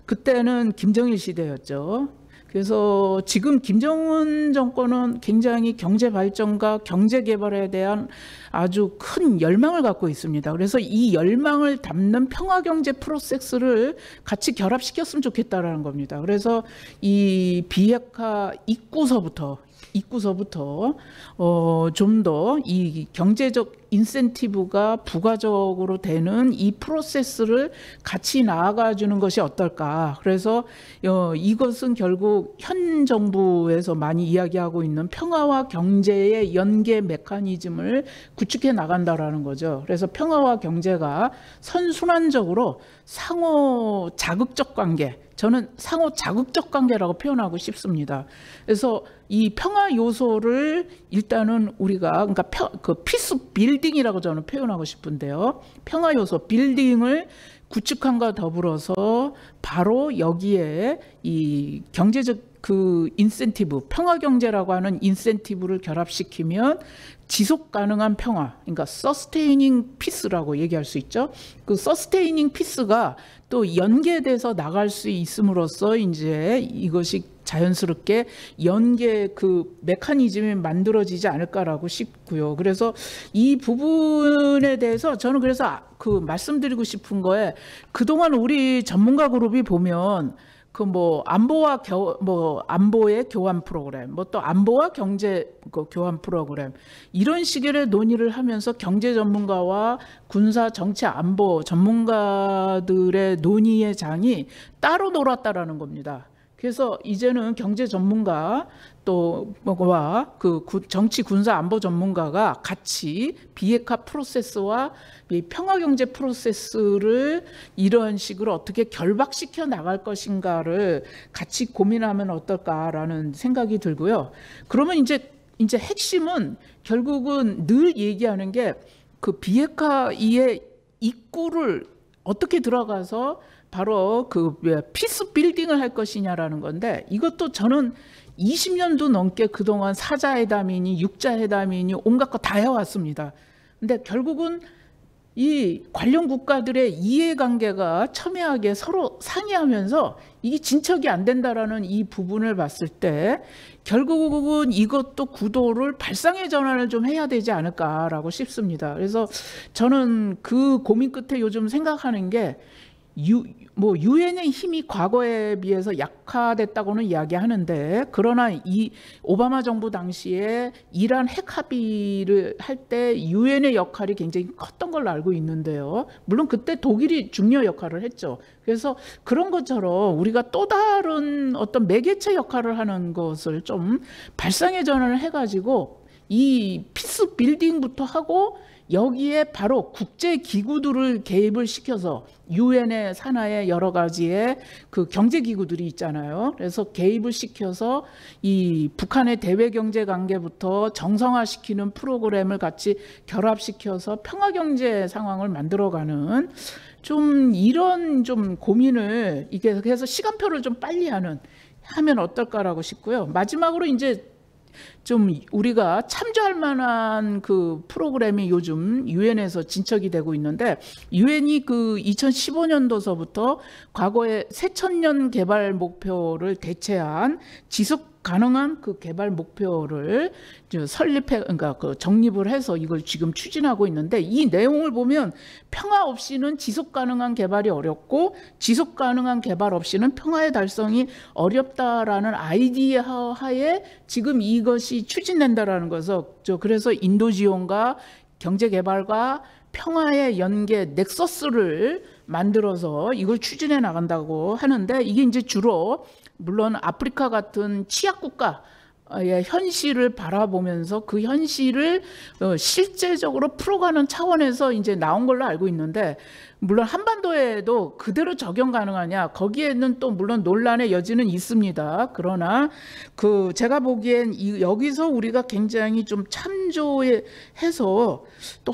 그때는 김정일 시대였죠. 그래서 지금 김정은 정권은 굉장히 경제 발전과 경제 개발에 대한 아주 큰 열망을 갖고 있습니다. 그래서 이 열망을 담는 평화 경제 프로세스를 같이 결합시켰으면 좋겠다라는 겁니다. 그래서 이 비핵화 입구서부터 좀 더 이 경제적 인센티브가 부가적으로 되는 이 프로세스를 같이 나아가 주는 것이 어떨까. 그래서 이것은 결국 현 정부에서 많이 이야기하고 있는 평화와 경제의 연계 메커니즘을 구축해 나간다라는 거죠. 그래서 평화와 경제가 선순환적으로 상호 자극적 관계, 저는 상호 자극적 관계라고 표현하고 싶습니다. 그래서 이 평화 요소를 일단은 우리가 그러니까 그 피스 빌딩이라고 저는 표현하고 싶은데요. 평화 요소 빌딩을 구축함과 더불어서 바로 여기에 이 경제적 그 인센티브, 평화 경제라고 하는 인센티브를 결합시키면 지속 가능한 평화, 그러니까 서스테이닝 피스라고 얘기할 수 있죠. 그 서스테이닝 피스가 또 연계돼서 나갈 수 있음으로써 이제 이것이 자연스럽게 연계 그 메커니즘이 만들어지지 않을까라고 싶고요. 그래서 이 부분에 대해서 저는 그래서 그 말씀드리고 싶은 거에 그동안 우리 전문가 그룹이 보면 그 뭐 안보의 교환 프로그램, 뭐 또 안보와 경제 그 교환 프로그램 이런 식의 논의를 하면서 경제 전문가와 군사 정치 안보 전문가들의 논의의 장이 따로 놀았다라는 겁니다. 그래서 이제는 경제 전문가 또와 그 정치 군사 안보 전문가가 같이 비핵화 프로세스와 이 평화 경제 프로세스를 이런 식으로 어떻게 결박시켜 나갈 것인가를 같이 고민하면 어떨까라는 생각이 들고요. 그러면 이제 핵심은 결국은 늘 얘기하는 게 그 비핵화의 입구를 어떻게 들어가서 바로 그 피스 빌딩을 할 것이냐라는 건데 이것도 저는 20년도 넘게 그동안 사자회담이니 육자회담이니 온갖 거 다 해왔습니다. 근데 결국은 이 관련 국가들의 이해관계가 첨예하게 서로 상의하면서 이게 진척이 안 된다라는 이 부분을 봤을 때 결국은 이것도 구도를 발상의 전환을 좀 해야 되지 않을까라고 싶습니다. 그래서 저는 그 고민 끝에 요즘 생각하는 게 유엔의 힘이 과거에 비해서 약화됐다고는 이야기하는데 그러나 이 오바마 정부 당시에 이란 핵 합의를 할 때 유엔의 역할이 굉장히 컸던 걸로 알고 있는데요. 물론 그때 독일이 중요 역할을 했죠. 그래서 그런 것처럼 우리가 또 다른 어떤 매개체 역할을 하는 것을 좀 발상의 전환을 해가지고 이 피스 빌딩부터 하고 여기에 바로 국제 기구들을 개입을 시켜서 유엔의 산하의 여러 가지의 그 경제 기구들이 있잖아요. 그래서 개입을 시켜서 이 북한의 대외 경제 관계부터 정상화시키는 프로그램을 같이 결합시켜서 평화 경제 상황을 만들어가는 좀 이런 좀 고민을 이게 그래서 시간표를 좀 빨리 하면 어떨까라고 싶고요. 마지막으로 이제 좀 우리가 참조할 만한 그 프로그램이 요즘 유엔에서 진척이 되고 있는데 유엔이 그 2015년도서부터 과거의 새천년 개발 목표를 대체한 지속 가능한 그 개발 목표를 그러니까 그 정립을 해서 이걸 지금 추진하고 있는데 이 내용을 보면 평화 없이는 지속 가능한 개발이 어렵고 지속 가능한 개발 없이는 평화의 달성이 어렵다라는 아이디어 하에 지금 이것이 추진된다라는 것을 그래서 인도 지원과 경제 개발과 평화의 연계 넥서스를 만들어서 이걸 추진해 나간다고 하는데 이게 이제 주로 물론 아프리카 같은 취약 국가의 현실을 바라보면서 그 현실을 실제적으로 풀어가는 차원에서 이제 나온 걸로 알고 있는데 물론 한반도에도 그대로 적용 가능하냐 거기에는 또 물론 논란의 여지는 있습니다. 그러나 그 제가 보기엔 여기서 우리가 굉장히 좀 참조해서 또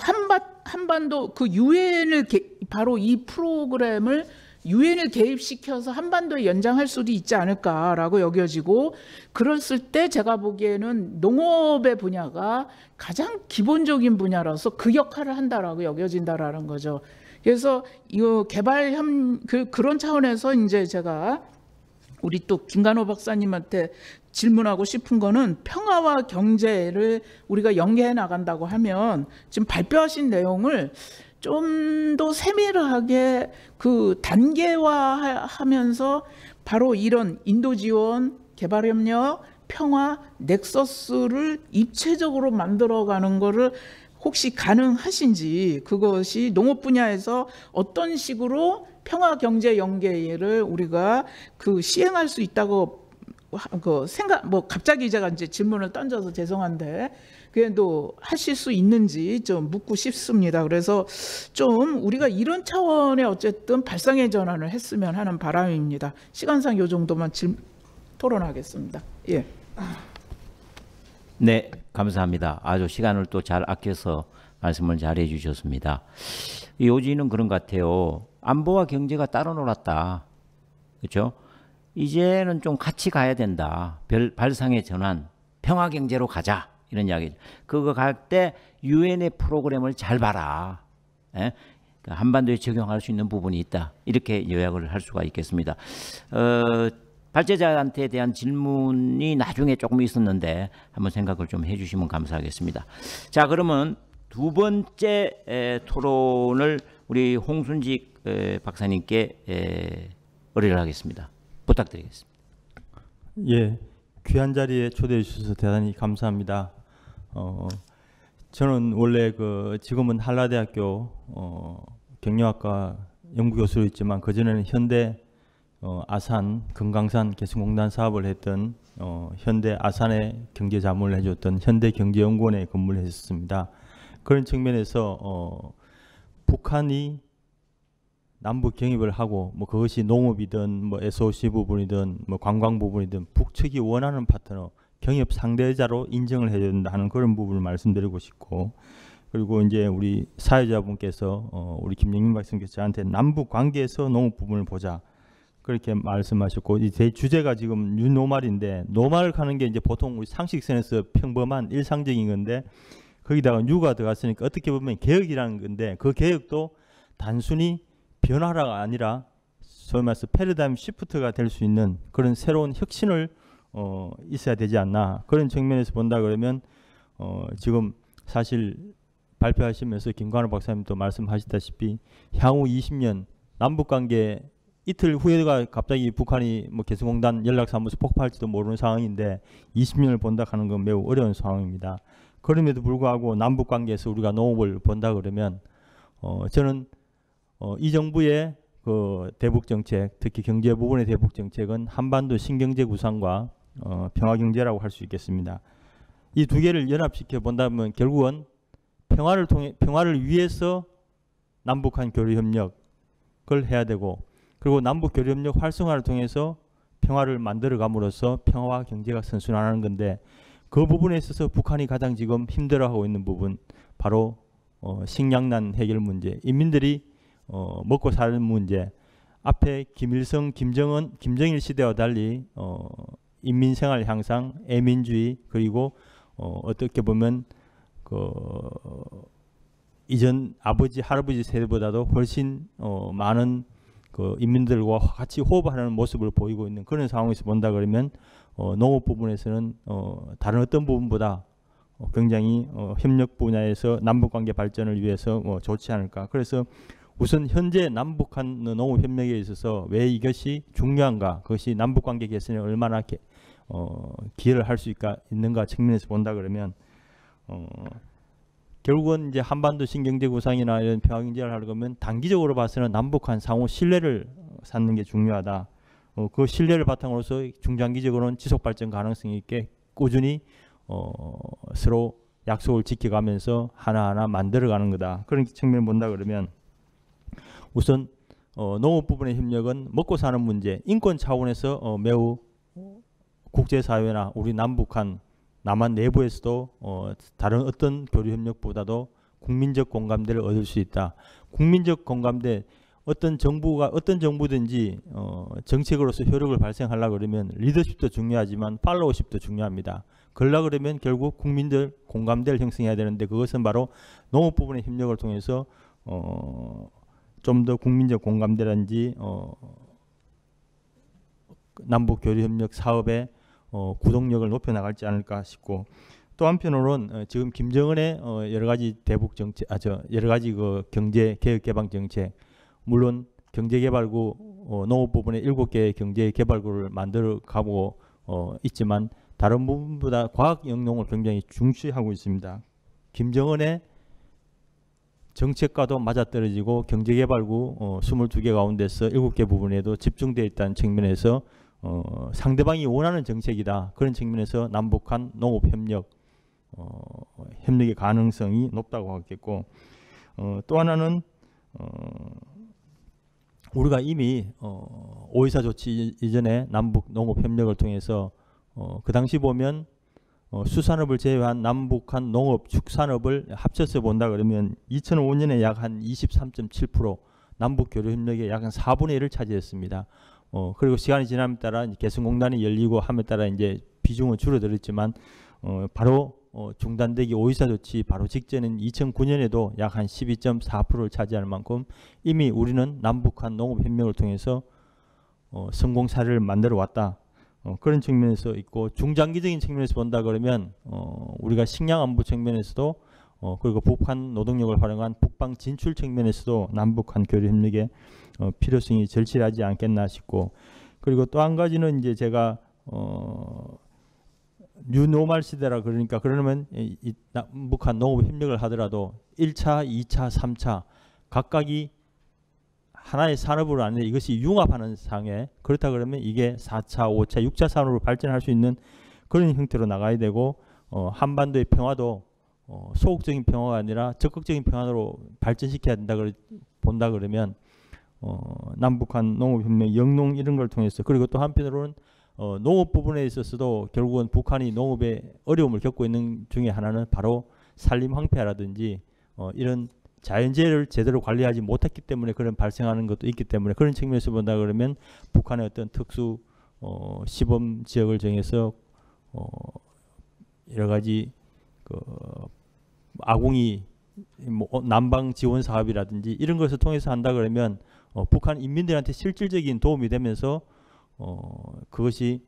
한반도 그 유엔을 바로 이 프로그램을 유엔을 개입시켜서 한반도에 연장할 수도 있지 않을까라고 여겨지고 그랬을 때 제가 보기에는 농업의 분야가 가장 기본적인 분야라서 그 역할을 한다라고 여겨진다라는 거죠. 그래서 이 개발 그런 차원에서 이제 제가 우리 또 김간호 박사님한테 질문하고 싶은 거는 평화와 경제를 우리가 연계해 나간다고 하면 지금 발표하신 내용을 좀 더 세밀하게 그 단계화하면서 바로 이런 인도 지원, 개발협력, 평화, 넥서스를 입체적으로 만들어가는 거를 혹시 가능하신지 그것이 농업 분야에서 어떤 식으로 평화 경제 연계를 우리가 그 시행할 수 있다고 그 갑자기 제가 이제 질문을 던져서 죄송한데 그래도 하실 수 있는지 좀 묻고 싶습니다. 그래서 좀 우리가 이런 차원의 어쨌든 발상의 전환을 했으면 하는 바람입니다. 시간상 요 정도만 토론하겠습니다. 예. 네, 감사합니다. 아주 시간을 또 잘 아껴서 말씀을 잘 해주셨습니다. 요지는 그런 것 같아요. 안보와 경제가 따로 놀았다. 그렇죠? 이제는 좀 같이 가야 된다. 발상의 전환, 평화 경제로 가자. 이런 이야기죠. 그거 갈 때 유엔의 프로그램을 잘 봐라. 예? 한반도에 적용할 수 있는 부분이 있다. 이렇게 요약을 할 수가 있겠습니다. 발제자한테 대한 질문이 나중에 조금 있었는데 한번 생각을 좀 해주시면 감사하겠습니다. 자, 그러면 두 번째 토론을 우리 홍순직 박사님께 의뢰를 하겠습니다. 부탁드리겠습니다. 예, 귀한 자리에 초대해 주셔서 대단히 감사합니다. 저는 원래 지금은 한라대학교 경영학과 연구교수로 있지만 그전에는 현대 아산 금강산 개성공단 사업을 했던 현대 아산의 경제자문을 해줬던 현대경제연구원에 근무를 했었습니다. 그런 측면에서 북한이 남북 경협을 하고 뭐 그것이 농업이든 뭐 SOC 부분이든 뭐 관광 부분이든 북측이 원하는 파트너 경협 상대자로 인정을 해야 된다는 그런 부분을 말씀드리고 싶고, 그리고 이제 우리 사회자분께서 우리 김영민 박사님께서 저한테 남북 관계에서 농업 부분을 보자 그렇게 말씀하셨고, 이 주제가 지금 뉴노멀인데 노멀 가는 게 이제 보통 우리 상식선에서 평범한 일상적인 건데 거기다가 뉴가 들어갔으니까 어떻게 보면 개혁이라는 건데 그 개혁도 단순히 변화가 아니라 소위 말해서 패러다임 시프트가 될 수 있는 그런 새로운 혁신을 있어야 되지 않나. 그런 측면에서 본다 그러면 지금 사실 발표하시면서 김관호 박사님도 말씀하셨다시피 향후 20년 남북관계 이틀 후에가 갑자기 북한이 뭐 개성공단 연락사무소 폭파할지도 모르는 상황인데 20년을 본다 하는 건 매우 어려운 상황입니다. 그럼에도 불구하고 남북관계에서 우리가 농업을 본다 그러면 저는 이 정부의 그 대북 정책, 특히 경제 부분의 대북 정책은 한반도 신경제 구상과 평화 경제라고 할 수 있겠습니다. 이 두 개를 연합시켜 본다면 결국은 평화를 위해서 남북한 교류 협력을 해야 되고, 그리고 남북 교류 협력 활성화를 통해서 평화를 만들어 감으로써 평화와 경제가 선순환하는 건데, 그 부분에 있어서 북한이 가장 지금 힘들어하고 있는 부분 바로 식량난 해결 문제, 인민들이 먹고 사는 문제, 앞에 김일성, 김정일 시대와 달리 인민생활 향상, 애민주의, 그리고 어떻게 보면 이전 아버지, 할아버지 세대보다도 훨씬 많은 인민들과 같이 호흡하는 모습을 보이고 있는 그런 상황에서 본다 그러면 농업 부분에서는 다른 어떤 부분보다 굉장히 협력 분야에서 남북관계 발전을 위해서 좋지 않을까. 그래서 우선 현재 남북한 농업 협력에 있어서 왜 이것이 중요한가, 그것이 남북관계 개선에 얼마나 기여를 할 수 있는가 측면에서 본다 그러면 결국은 이제 한반도 신경제 구상이나 이런 평화 경제를 하려면 단기적으로 봐서는 남북한 상호 신뢰를 쌓는 게 중요하다. 그 신뢰를 바탕으로서 중장기적으로는 지속 발전 가능성이 있게 꾸준히 서로 약속을 지켜가면서 하나하나 만들어가는 거다. 그런 측면을 본다 그러면 우선 농업 부분의 협력은 먹고 사는 문제, 인권 차원에서 매우 국제사회나 우리 남북한 남한 내부에서도 다른 어떤 교류 협력보다도 국민적 공감대를 얻을 수 있다. 국민적 공감대, 어떤 정부든지 정책으로서 효력을 발생하려고 그러면 리더십도 중요하지만 팔로우십도 중요합니다. 그러려고 그러면 결국 국민들 공감대를 형성해야 되는데 그것은 바로 농업 부분의 협력을 통해서 좀 더 국민적 공감대라든지 남북 교류 협력 사업의 구동력을 높여 나갈지 않을까 싶고, 또 한편으로는 지금 김정은의 여러 가지 대북 정책, 여러 가지 경제 개혁 개방 정책, 물론 경제개발구 농업 부분에 7개의 경제개발구를 만들어 가고 있지만 다른 부분보다 과학 영농을 굉장히 중시하고 있습니다. 김정은의 정책과도 맞아떨어지고 경제개발구 22개 가운데서 7개 부분에도 집중되어 있다는 측면에서 상대방이 원하는 정책이다. 그런 측면에서 남북한 농업협력 협력의 가능성이 높다고 하겠고, 또 하나는 우리가 이미 5.24 조치 이전에 남북 농업협력을 통해서 그 당시 보면 수산업을 제외한 남북한 농업, 축산업을 합쳐서 본다 그러면 2005년에 약 한 23.7%, 남북 교류 협력의 약 한 4분의 1을 차지했습니다. 그리고 시간이 지남에 따라 개성공단이 열리고 함에 따라 이제 비중은 줄어들었지만 바로 중단되기 5.24 조치 바로 직전인 2009년에도 약 한 12.4%를 차지할 만큼 이미 우리는 남북한 농업협력을 통해서 성공 사례를 만들어 왔다. 그런 측면에서 있고, 중장기적인 측면에서 본다 그러면 우리가 식량 안보 측면에서도 그리고 북한 노동력을 활용한 북방 진출 측면에서도 남북한 교류 협력의 필요성이 절실하지 않겠나 싶고, 그리고 또 한 가지는 이제 제가 뉴노멀 시대라 그러니까 그러면 이 남북한 농업 협력을 하더라도 1차, 2차, 3차 각각이 하나의 산업으로 아닌데 이것이 융합하는 상에, 그렇다 그러면 이게 4차, 5차, 6차 산업으로 발전할 수 있는 그런 형태로 나가야 되고, 한반도의 평화도 소극적인 평화가 아니라 적극적인 평화로 발전시켜야 된다 본다 그러면 남북한 농업협력, 영농 이런 걸 통해서, 그리고 또 한편으로는 농업 부분에 있어서도 결국은 북한이 농업에 어려움을 겪고 있는 중에 하나는 바로 산림 황폐라든지 이런 자연재해를 제대로 관리하지 못했기 때문에 그런 발생하는 것도 있기 때문에, 그런 측면에서 본다 그러면 북한의 어떤 특수 시범 지역을 정해서 여러 가지 아궁이 난방 지원 사업이라든지 이런 것을 통해서 한다 그러면 북한 인민들한테 실질적인 도움이 되면서 그것이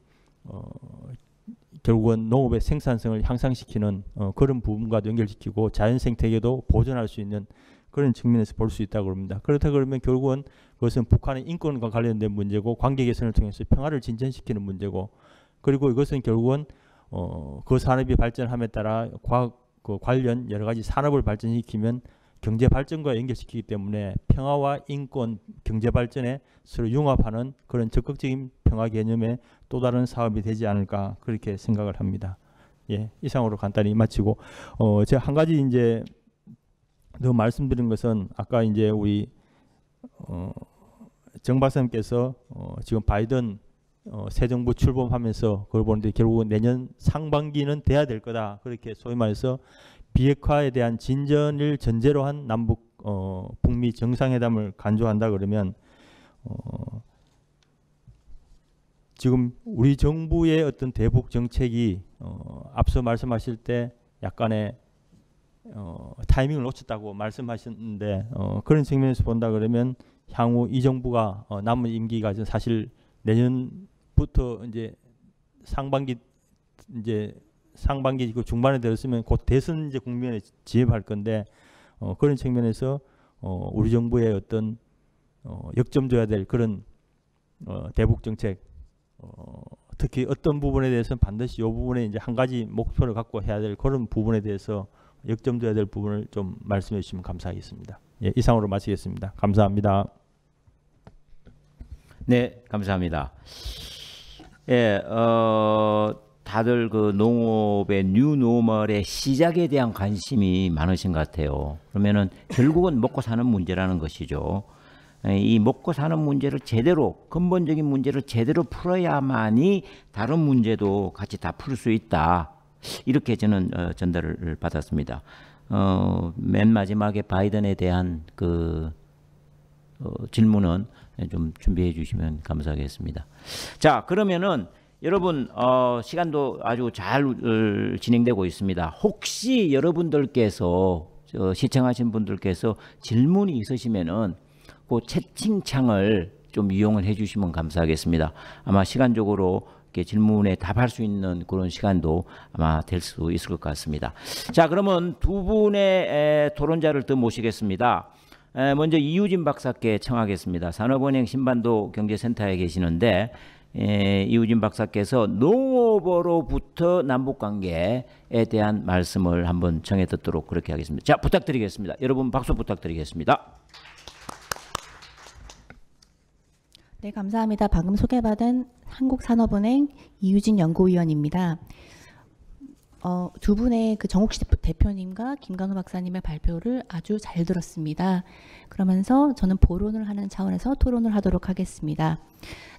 결국은 농업의 생산성을 향상시키는 그런 부분과도 연결시키고 자연 생태계도 보존할 수 있는 그런 측면에서 볼 수 있다고 합니다. 그렇다 그러면 결국은 그것은 북한의 인권과 관련된 문제고, 관계 개선을 통해서 평화를 진전시키는 문제고, 그리고 이것은 결국은 그 산업이 발전함에 따라 관련 여러 가지 산업을 발전시키면 경제 발전과 연결시키기 때문에 평화와 인권, 경제 발전에 서로 융합하는 그런 적극적인 평화 개념의 또 다른 사업이 되지 않을까, 그렇게 생각을 합니다. 예, 이상으로 간단히 마치고, 제가 한 가지 이제 더 말씀드린 것은, 아까 이제 우리 정 박사님께서 지금 바이든 새 정부 출범하면서 그걸 보는데 결국은 내년 상반기는 돼야 될 거다, 그렇게 소위 말해서 비핵화에 대한 진전을 전제로 한 남북 북미 정상회담을 간주한다 그러면 지금 우리 정부의 어떤 대북 정책이 앞서 말씀하실 때 약간의 타이밍을 놓쳤다고 말씀하셨는데, 그런 측면에서 본다 그러면 향후 이 정부가 남은 임기가 사실 내년부터 이제 상반기 그 중반에 들었으면 곧 대선 이제 국면에 진입할 건데, 그런 측면에서 우리 정부의 어떤 역점줘야 될 그런 대북 정책, 특히 어떤 부분에 대해서는 반드시 이 부분에 이제 한 가지 목표를 갖고 해야 될 그런 부분에 대해서 역점줘야 될 부분을 좀 말씀해 주시면 감사하겠습니다. 예, 이상으로 마치겠습니다. 감사합니다. 네, 감사합니다. 예, 다들 그 농업의 뉴노멀의 시작에 대한 관심이 많으신 것 같아요. 그러면은 결국은 먹고 사는 문제라는 것이죠. 이 먹고 사는 문제를 제대로, 근본적인 문제를 제대로 풀어야만이 다른 문제도 같이 다 풀 수 있다, 이렇게 저는 전달을 받았습니다. 맨 마지막에 바이든에 대한 그 질문은 좀 준비해 주시면 감사하겠습니다. 자, 그러면은 여러분 시간도 아주 잘 진행되고 있습니다. 혹시 여러분들께서 시청하신 분들께서 질문이 있으시면은 그 채팅창을 좀 이용을 해주시면 감사하겠습니다. 아마 시간적으로 이렇게 질문에 답할 수 있는 그런 시간도 아마 될 수 있을 것 같습니다. 자, 그러면 두 분의 토론자를 더 모시겠습니다. 먼저 이유진 박사께 청하겠습니다. 산업은행 신반도 경제센터에 계시는데, 이우진 박사께서 농업으로부터 남북관계에 대한 말씀을 한번 청해 듣도록 그렇게 하겠습니다. 자, 부탁드리겠습니다. 여러분 박수 부탁드리겠습니다. 네, 감사합니다. 방금 소개받은 한국산업은행 이유진 연구위원입니다. 두 분의 그 정옥시 대표님과 김관우 박사님의 발표를 아주 잘 들었습니다. 그러면서 저는 보론을 하는 차원에서 토론을 하도록 하겠습니다.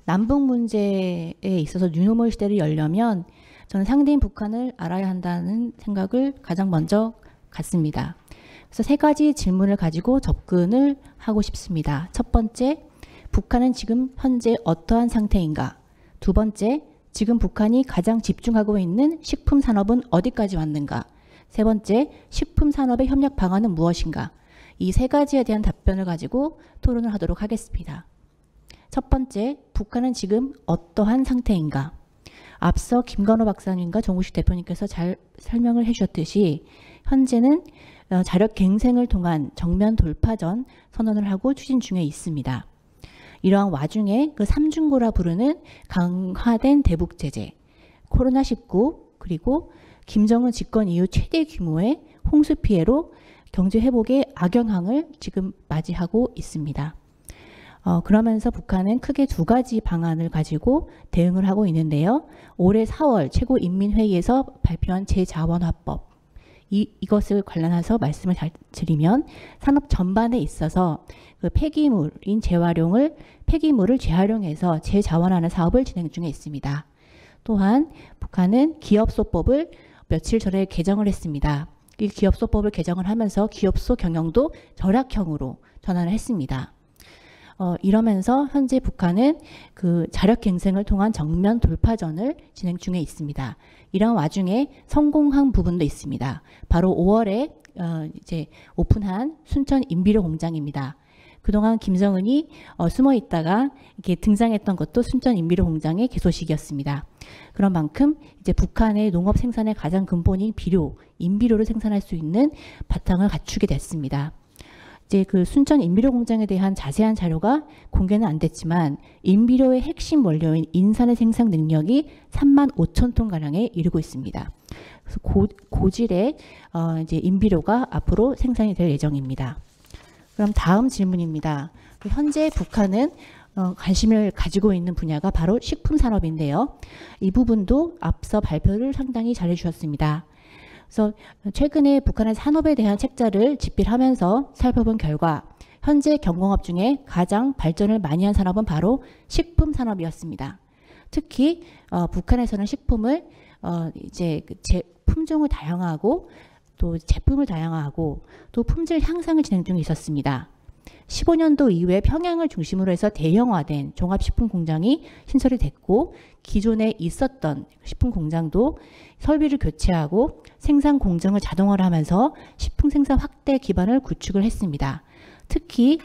남북 문제에 있어서 뉴노멀 시대를 열려면 저는 상대인 북한을 알아야 한다는 생각을 가장 먼저 갖습니다. 그래서 세 가지 질문을 가지고 접근을 하고 싶습니다. 첫 번째, 북한은 지금 현재 어떠한 상태인가? 두 번째, 지금 북한이 가장 집중하고 있는 식품 산업은 어디까지 왔는가? 세 번째, 식품 산업의 협력 방안은 무엇인가? 이 세 가지에 대한 답변을 가지고 토론을 하도록 하겠습니다. 첫 번째, 북한은 지금 어떠한 상태인가? 앞서 김건호 박사님과 정우식 대표님께서 잘 설명을 해주셨듯이 현재는 자력 갱생을 통한 정면 돌파전 선언을 하고 추진 중에 있습니다. 이러한 와중에 그 삼중고라 부르는 강화된 대북 제재, 코로나19 그리고 김정은 집권 이후 최대 규모의 홍수 피해로 경제 회복의 악영향을 지금 맞이하고 있습니다. 그러면서 북한은 크게 두 가지 방안을 가지고 대응을 하고 있는데요. 올해 4월 최고인민회의에서 발표한 재자원화법, 이것을 관련해서 말씀을 드리면 산업 전반에 있어서 그 폐기물인 폐기물을 재활용해서 재자원하는 사업을 진행 중에 있습니다. 또한 북한은 기업소법을 며칠 전에 개정을 했습니다. 이 기업소법을 개정을 하면서 기업소 경영도 절약형으로 전환을 했습니다. 이러면서 현재 북한은 그 자력 갱생을 통한 정면 돌파전을 진행 중에 있습니다. 이런 와중에 성공한 부분도 있습니다. 바로 5월에 이제 오픈한 순천 인비료 공장입니다. 그동안 김정은이 숨어 있다가 이렇게 등장했던 것도 순천 인비료 공장의 개소식이었습니다. 그런 만큼 이제 북한의 농업 생산의 가장 근본인 비료, 인비료를 생산할 수 있는 바탕을 갖추게 됐습니다. 이제 그 순천 인비료 공장에 대한 자세한 자료가 공개는 안 됐지만 인비료의 핵심 원료인 인산의 생산 능력이 35,000톤 가량에 이르고 있습니다. 그래서 고질의 이제 인비료가 앞으로 생산이 될 예정입니다. 그럼 다음 질문입니다. 현재 북한은 관심을 가지고 있는 분야가 바로 식품 산업인데요. 이 부분도 앞서 발표를 상당히 잘해 주셨습니다. 그래서 최근에 북한의 산업에 대한 책자를 집필하면서 살펴본 결과 현재 경공업 중에 가장 발전을 많이 한 산업은 바로 식품 산업이었습니다. 특히 북한에서는 식품을 이제 품종을 다양화하고 또 제품을 다양화하고 또 품질 향상을 진행 중에 있었습니다. 15년도 이후에 평양을 중심으로 해서 대형화된 종합식품 공장이 신설이 됐고 기존에 있었던 식품 공장도 설비를 교체하고 생산 공정을 자동화하면서 식품 생산 확대 기반을 구축을 했습니다. 특히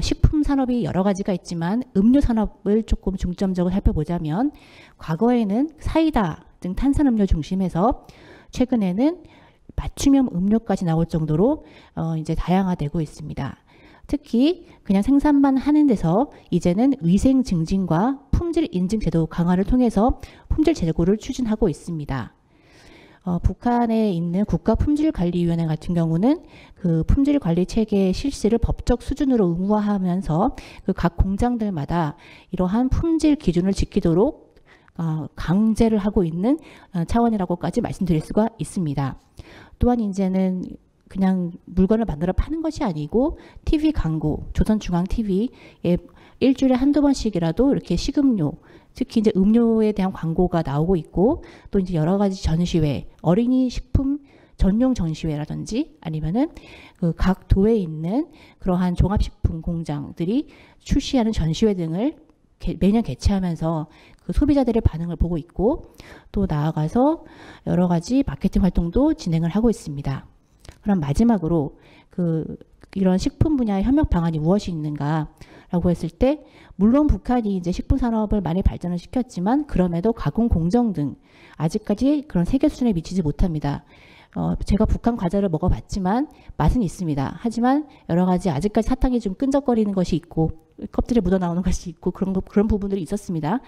식품 산업이 여러 가지가 있지만 음료 산업을 조금 중점적으로 살펴보자면 과거에는 사이다 등 탄산음료 중심에서 최근에는 맞춤형 음료까지 나올 정도로 이제 다양화되고 있습니다. 특히 그냥 생산만 하는 데서 이제는 위생 증진과 품질 인증 제도 강화를 통해서 품질 제고를 추진하고 있습니다. 북한에 있는 국가품질관리위원회 같은 경우는 그 품질관리 체계 실시를 법적 수준으로 의무화하면서 그 각 공장들마다 이러한 품질 기준을 지키도록 강제를 하고 있는 차원이라고까지 말씀드릴 수가 있습니다. 또한 이제는 그냥 물건을 만들어 파는 것이 아니고 TV 광고, 조선중앙TV에 일주일에 한두 번씩이라도 이렇게 식음료, 특히 이제 음료에 대한 광고가 나오고 있고 또 이제 여러 가지 전시회, 어린이 식품 전용 전시회라든지 아니면은 그 각 도에 있는 그러한 종합식품 공장들이 출시하는 전시회 등을 매년 개최하면서 그 소비자들의 반응을 보고 있고 또 나아가서 여러 가지 마케팅 활동도 진행을 하고 있습니다. 그럼 마지막으로 이런 식품 분야의 협력 방안이 무엇이 있는가라고 했을 때 물론 북한이 이제 식품 산업을 많이 발전을 시켰지만 그럼에도 가공 공정 등 아직까지 그런 세계 수준에 미치지 못합니다. 제가 북한 과자를 먹어봤지만 맛은 있습니다. 하지만 여러 가지 아직까지 사탕이 좀 끈적거리는 것이 있고 껍질에 묻어 나오는 것이 있고 그런 부분들이 있었습니다.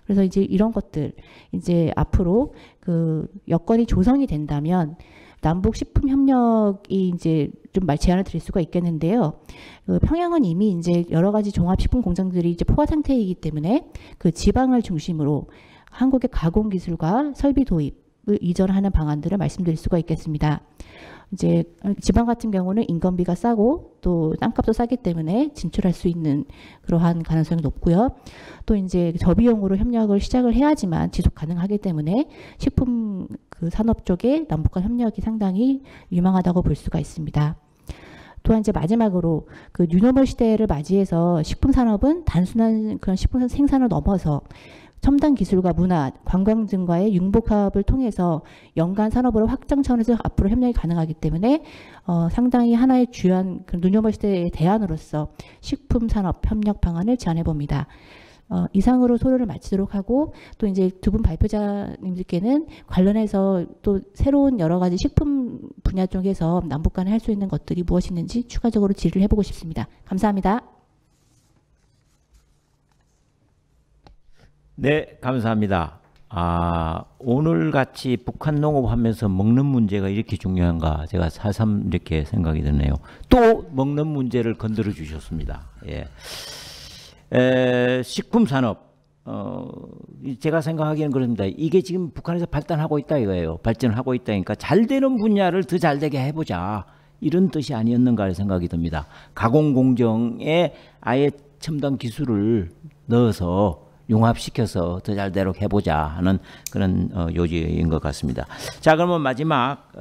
그래서 이제 이런 것들 이제 앞으로 그 여건이 조성이 된다면 남북 식품 협력이 이제 좀 제안을 드릴 수가 있겠는데요. 평양은 이미 이제 여러 가지 종합식품 공장들이 이제 포화 상태이기 때문에 그 지방을 중심으로 한국의 가공 기술과 설비 도입을 이전하는 방안들을 말씀드릴 수가 있겠습니다. 이제 지방 같은 경우는 인건비가 싸고 또 땅값도 싸기 때문에 진출할 수 있는 그러한 가능성이 높고요. 또 이제 저비용으로 협력을 시작을 해야지만 지속 가능하기 때문에 식품 그 산업 쪽에 남북 간 협력이 상당히 유망하다고 볼 수가 있습니다. 또한 이제 마지막으로 그 뉴노멀 시대를 맞이해서 식품 산업은 단순한 그런 식품 생산을 넘어서 첨단 기술과 문화, 관광 등과의 융복합을 통해서 연간 산업으로 확장 차원에서 앞으로 협력이 가능하기 때문에 상당히 하나의 주요한 그 뉴노멀 시대의 대안으로서 식품 산업 협력 방안을 제안해 봅니다. 이상으로 토론을 마치도록 하고 또 이제 두 분 발표자님들께는 관련해서 또 새로운 여러 가지 식품 분야 쪽에서 남북 간에 할 수 있는 것들이 무엇이 있는지 추가적으로 질의를 해보고 싶습니다. 감사합니다. 네, 감사합니다. 오늘 같이 북한 농업하면서 먹는 문제가 이렇게 중요한가 제가 새삼 이렇게 생각이 드네요. 또 먹는 문제를 건드려 주셨습니다. 예. 식품 산업 제가 생각하기에는 그렇습니다. 이게 지금 북한에서 발전하고 있다 이거예요. 발전하고 있다니까 잘 되는 분야를 더 잘 되게 해보자 이런 뜻이 아니었는가 생각이 듭니다. 가공 공정에 아예 첨단 기술을 넣어서 융합시켜서 더 잘 되도록 해보자 하는 그런 요지인 것 같습니다. 자, 그러면 마지막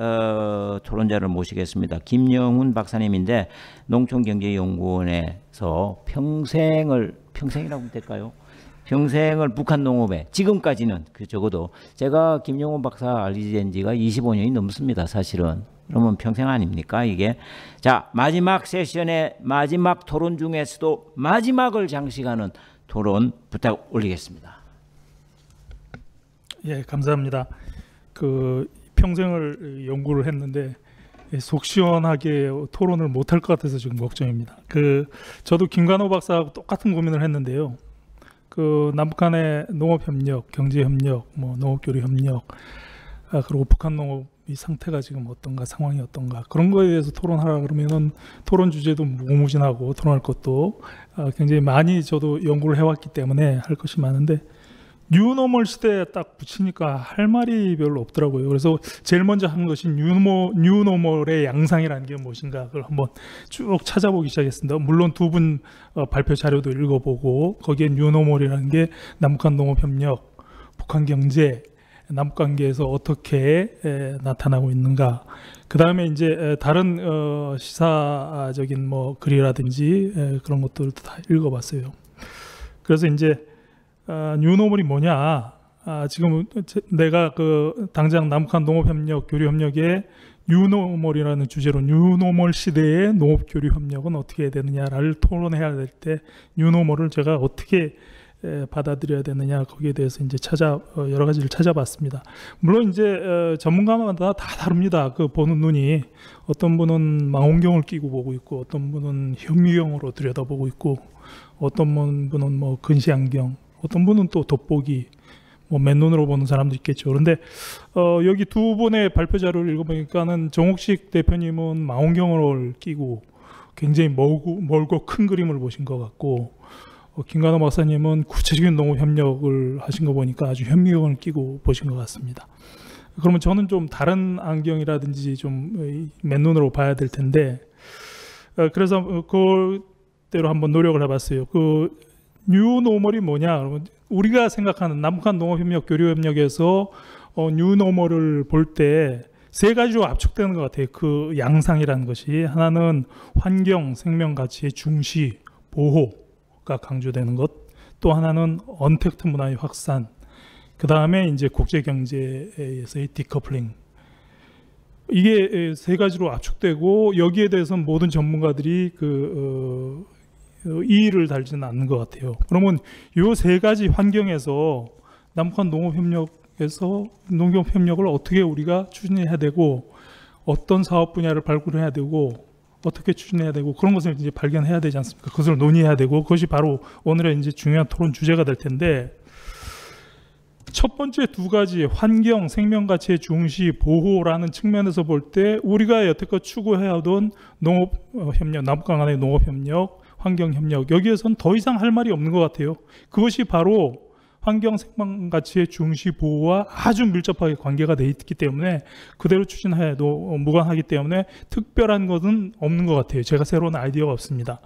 토론자를 모시겠습니다. 김영훈 박사님인데 농촌경제연구원에서 평생이라고 하면 될까요? 평생을 북한 농업에 지금까지는 적어도 제가 김영훈 박사 알게 된 지가 25년이 넘습니다. 사실은. 그러면 평생 아닙니까 이게? 자, 마지막 세션의 마지막 토론 중에서도 마지막을 장식하는 토론 부탁 올리겠습니다. 예, 감사합니다. 평생을 연구를 했는데 속 시원하게 토론을 못할 것 같아서 지금 걱정입니다. 저도 김관호 박사하고 똑같은 고민을 했는데요. 남북 간의 농업협력, 경제협력, 농업교류협력, 그리고 북한 농업이 상태가 지금 어떤가, 상황이 어떤가 그런 거에 대해서 토론하라 그러면은 토론 주제도 무궁무진하고 토론할 것도 굉장히 많이 저도 연구를 해왔기 때문에 할 것이 많은데 뉴노멀 시대에 딱 붙이니까 할 말이 별로 없더라고요. 그래서 제일 먼저 한 것이 뉴노멀의 양상이라는 게 무엇인가 그걸 한번 쭉 찾아보기 시작했습니다. 물론 두 분 발표 자료도 읽어보고 거기에 뉴노멀이라는 게 남북한 농업협력, 북한 경제, 남북관계에서 어떻게 나타나고 있는가. 그 다음에 이제 다른 시사적인 글이라든지 그런 것들도 다 읽어봤어요. 그래서 이제 뉴노멀이 뭐냐? 지금 내가 당장 남북한 농업협력, 교류협력에 뉴노멀이라는 주제로 뉴노멀 시대의 농업교류협력은 어떻게 해야 되느냐를 토론해야 될 때 뉴노멀을 제가 어떻게 받아들여야 되느냐 거기에 대해서 이제 여러 가지를 찾아봤습니다. 물론 이제 전문가마다 다 다릅니다. 보는 눈이 어떤 분은 망원경을 끼고 보고 있고 어떤 분은 현미경으로 들여다보고 있고 어떤 분은 근시안경, 어떤 분은 또 돋보기, 맨눈으로 보는 사람도 있겠죠. 그런데 여기 두 분의 발표 자료를 읽어보니까는 정옥식 대표님은 망원경을 끼고 굉장히 멀고 큰 그림을 보신 것 같고. 김관호 박사님은 구체적인 농업협력을 하신 거 보니까 아주 현미경을 끼고 보신 것 같습니다. 그러면 저는 좀 다른 안경이라든지 좀 맨눈으로 봐야 될 텐데 그래서 그대로 한번 노력을 해봤어요. 뉴노멀이 뭐냐? 그러면 우리가 생각하는 남북한 농업협력, 교류협력에서 뉴노멀을 볼 때 세 가지로 압축되는 것 같아요. 그 양상이라는 것이 하나는 환경, 생명 가치의 중시, 보호 강조되는 것, 또 하나는 언택트 문화의 확산, 그 다음에 이제 국제 경제에서의 디커플링. 이게 세 가지로 압축되고 여기에 대해서 모든 전문가들이 이의를 달지는 않는 것 같아요. 그러면 이 세 가지 환경에서 남북한 농업협력에서 농업협력을 어떻게 우리가 추진해야 되고 어떤 사업 분야를 발굴해야 되고 어떻게 추진해야 되고 그런 것을 이제 발견해야 되지 않습니까? 그것을 논의해야 되고 그것이 바로 오늘의 이제 중요한 토론 주제가 될 텐데 첫 번째 두 가지 환경, 생명 가치의 중시, 보호라는 측면에서 볼 때 우리가 여태껏 추구해오던 농업협력, 남북 간의 농업협력, 환경협력 여기에선 더 이상 할 말이 없는 것 같아요. 그것이 바로 환경, 생명 가치의 중시, 보호와 아주 밀접하게 관계가 돼 있기 때문에 그대로 추진해도 무관하기 때문에 특별한 것은 없는 것 같아요. 제가 새로운 아이디어가 없습니다.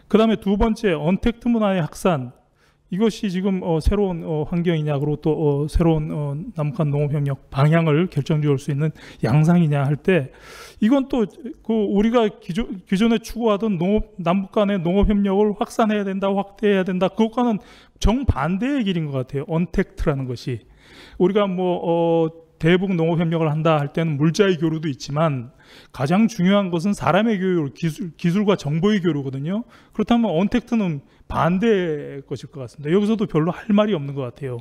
그 다음에 두 번째 언택트 문화의 확산. 이것이 지금 새로운 환경이냐, 그리고 또 새로운 남북한 농업협력 방향을 결정지을 수 있는 양상이냐 할 때, 이건 또 그 우리가 기존에 추구하던 남북 간의 농업협력을 확산해야 된다, 확대해야 된다, 그것과는 정반대의 길인 것 같아요. 언택트라는 것이. 우리가 대북 농업협력을 한다 할 때는 물자의 교류도 있지만 가장 중요한 것은 사람의 교류, 기술과 정보의 교류거든요. 그렇다면 언택트는 반대의 것일 것 같습니다. 여기서도 별로 할 말이 없는 것 같아요.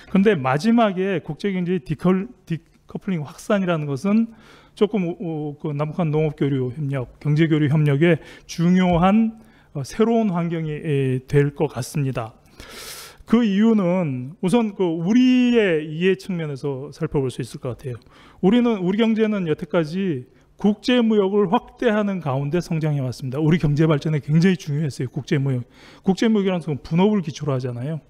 그런데 마지막에 국제경제의 디커플링 확산이라는 것은 조금 그 남북한 농업교류 협력, 경제교류 협력의 중요한 새로운 환경이 될 것 같습니다. 그 이유는 우선 그 우리의 이해 측면에서 살펴볼 수 있을 것 같아요. 우리 경제는 여태까지 국제무역을 확대하는 가운데 성장해 왔습니다. 우리 경제 발전에 굉장히 중요했어요. 국제무역. 국제무역이라는 것은 분업을 기초로 하잖아요.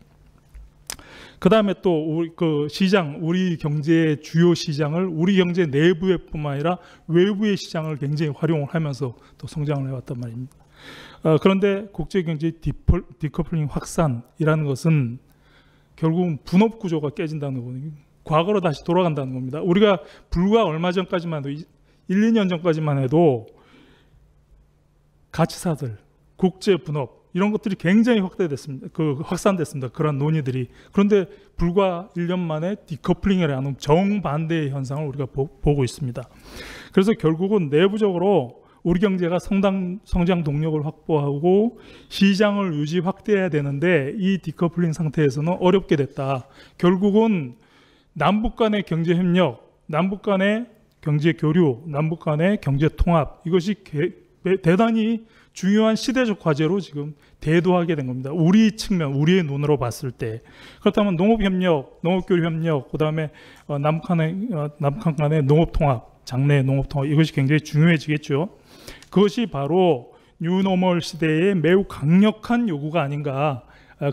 그 다음에 또 우리 그 시장, 우리 경제의 주요 시장을 우리 경제 내부에 뿐만 아니라 외부의 시장을 굉장히 활용을 하면서 또 성장을 해왔단 말입니다. 그런데 국제경제 디커플링 확산이라는 것은 결국은 분업 구조가 깨진다는 거거든요. 과거로 다시 돌아간다는 겁니다. 우리가 불과 얼마 전까지만 해도 1-2년 전까지만 해도 가치사들, 국제 분업 이런 것들이 굉장히 확산됐습니다. 그런 논의들이. 그런데 불과 1년 만에 디커플링이라는 정반대의 현상을 우리가 보고 있습니다. 그래서 결국은 내부적으로 우리 경제가 성장 동력을 확보하고 시장을 유지 확대해야 되는데 이 디커플링 상태에서는 어렵게 됐다. 결국은 남북 간의 경제 협력, 남북 간의 경제 교류, 남북 간의 경제 통합, 이것이 대단히 중요한 시대적 과제로 지금 대두하게 된 겁니다. 우리 측면, 우리의 눈으로 봤을 때. 그렇다면 농업협력, 농업교류협력, 그다음에 남북한 간의 농업통합, 장래 농업통합, 이것이 굉장히 중요해지겠죠. 그것이 바로 뉴노멀 시대의 매우 강력한 요구가 아닌가,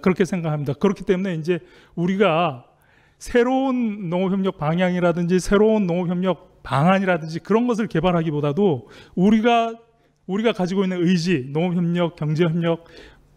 그렇게 생각합니다. 그렇기 때문에 이제 우리가 새로운 농업협력 방향이라든지 새로운 농업협력 방안이라든지 그런 것을 개발하기보다도 우리가 가지고 있는 의지, 농업협력, 경제협력,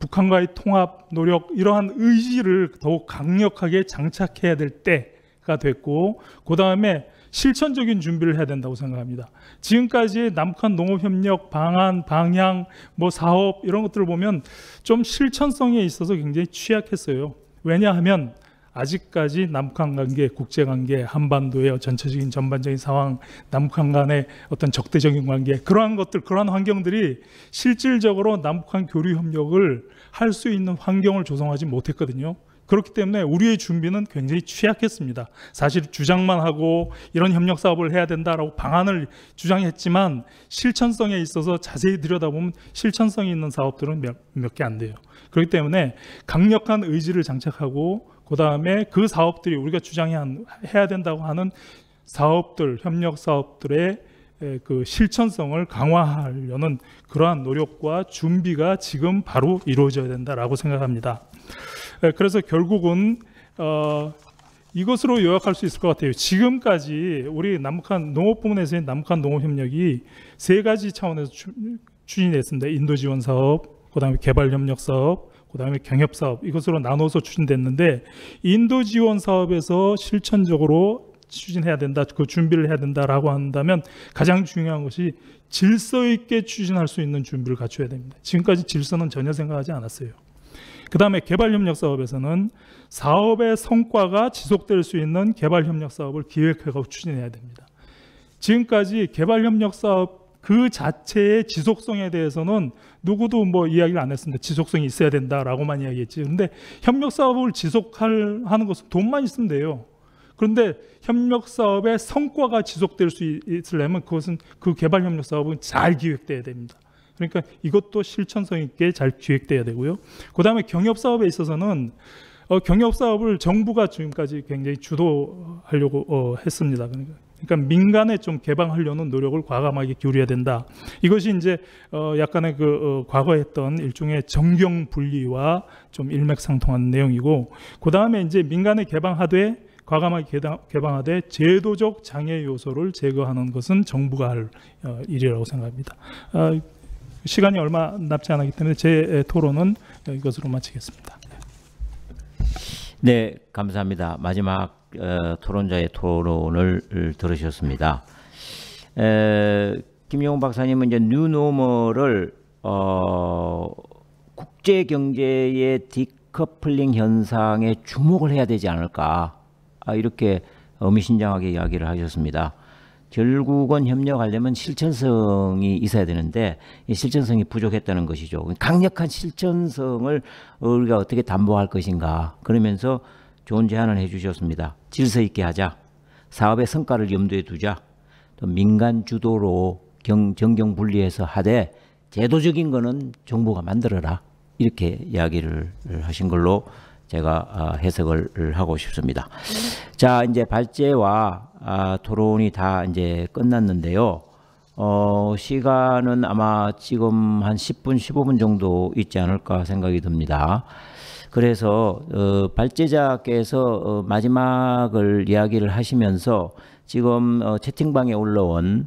북한과의 통합 노력, 이러한 의지를 더욱 강력하게 장착해야 될 때가 됐고, 그 다음에 실천적인 준비를 해야 된다고 생각합니다. 지금까지 남북한 농업협력 방안, 방향, 사업 이런 것들을 보면 좀 실천성에 있어서 굉장히 취약했어요. 왜냐하면 아직까지 남북한 관계, 국제관계, 한반도의 전체적인 전반적인 상황, 남북한 간의 어떤 적대적인 관계, 그러한 것들, 그러한 환경들이 실질적으로 남북한 교류 협력을 할 수 있는 환경을 조성하지 못했거든요. 그렇기 때문에 우리의 준비는 굉장히 취약했습니다. 사실 주장만 하고 이런 협력 사업을 해야 된다라고 방안을 주장했지만 실천성에 있어서 자세히 들여다보면 실천성이 있는 사업들은 몇 개 안 돼요. 그렇기 때문에 강력한 의지를 장착하고 그 다음에 그 사업들이 우리가 주장해야 된다고 하는 사업들, 협력 사업들의 그 실천성을 강화하려는 그러한 노력과 준비가 지금 바로 이루어져야 된다라고 생각합니다. 그래서 결국은 이것으로 요약할 수 있을 것 같아요. 지금까지 우리 남북한 농업 부문에서의 남북한 농업 협력이 세 가지 차원에서 추진됐습니다. 인도 지원 사업, 그다음에 개발 협력 사업, 그다음에 경협 사업, 이것으로 나눠서 추진됐는데 인도 지원 사업에서 실천적으로 추진해야 된다, 그 준비를 해야 된다라고 한다면 가장 중요한 것이 질서 있게 추진할 수 있는 준비를 갖춰야 됩니다. 지금까지 질서는 전혀 생각하지 않았어요. 그 다음에 개발협력 사업에서는 사업의 성과가 지속될 수 있는 개발협력 사업을 기획하고 추진해야 됩니다. 지금까지 개발협력 사업 그 자체의 지속성에 대해서는 누구도 이야기를 안 했습니다. 지속성이 있어야 된다라고만 이야기했지. 그런데 협력 사업을 지속하는 것은 돈만 있으면 돼요. 그런데 협력 사업의 성과가 지속될 수 있으려면 그것은 그 개발협력 사업은 잘 기획돼야 됩니다. 그러니까 이것도 실천성 있게 잘 기획돼야 되고요. 그 다음에 경협사업에 있어서는 경협사업을 정부가 지금까지 굉장히 주도하려고 했습니다. 그러니까 민간에 좀 개방하려는 노력을 과감하게 기울여야 된다. 이것이 이제 약간의 과거에 했던 일종의 정경 분리와 좀 일맥상통한 내용이고, 그 다음에 이제 민간에 과감하게 개방하되 제도적 장애 요소를 제거하는 것은 정부가 할 일이라고 생각합니다. 시간이 얼마 남지 않았기 때문에 제 토론은 이것으로 마치겠습니다. 네, 감사합니다. 마지막 토론자의 토론을 들으셨습니다. 김용훈 박사님은 이제 뉴노멀을 국제 경제의 디커플링 현상에 주목을 해야 되지 않을까, 이렇게 의미심장하게 이야기를 하셨습니다. 결국은 협력하려면 실천성이 있어야 되는데 이 실천성이 부족했다는 것이죠. 강력한 실천성을 우리가 어떻게 담보할 것인가, 그러면서 좋은 제안을 해주셨습니다. 질서 있게 하자, 사업의 성과를 염두에 두자, 또 민간 주도로 정경 분리해서 하되 제도적인 거는 정부가 만들어라, 이렇게 이야기를 하신 걸로 제가 해석을 하고 싶습니다. 자, 이제 발제와 토론이 다 이제 끝났는데요. 시간은 아마 지금 한 10분, 15분 정도 있지 않을까 생각이 듭니다. 그래서 발제자께서 마지막을 이야기를 하시면서 지금 채팅방에 올라온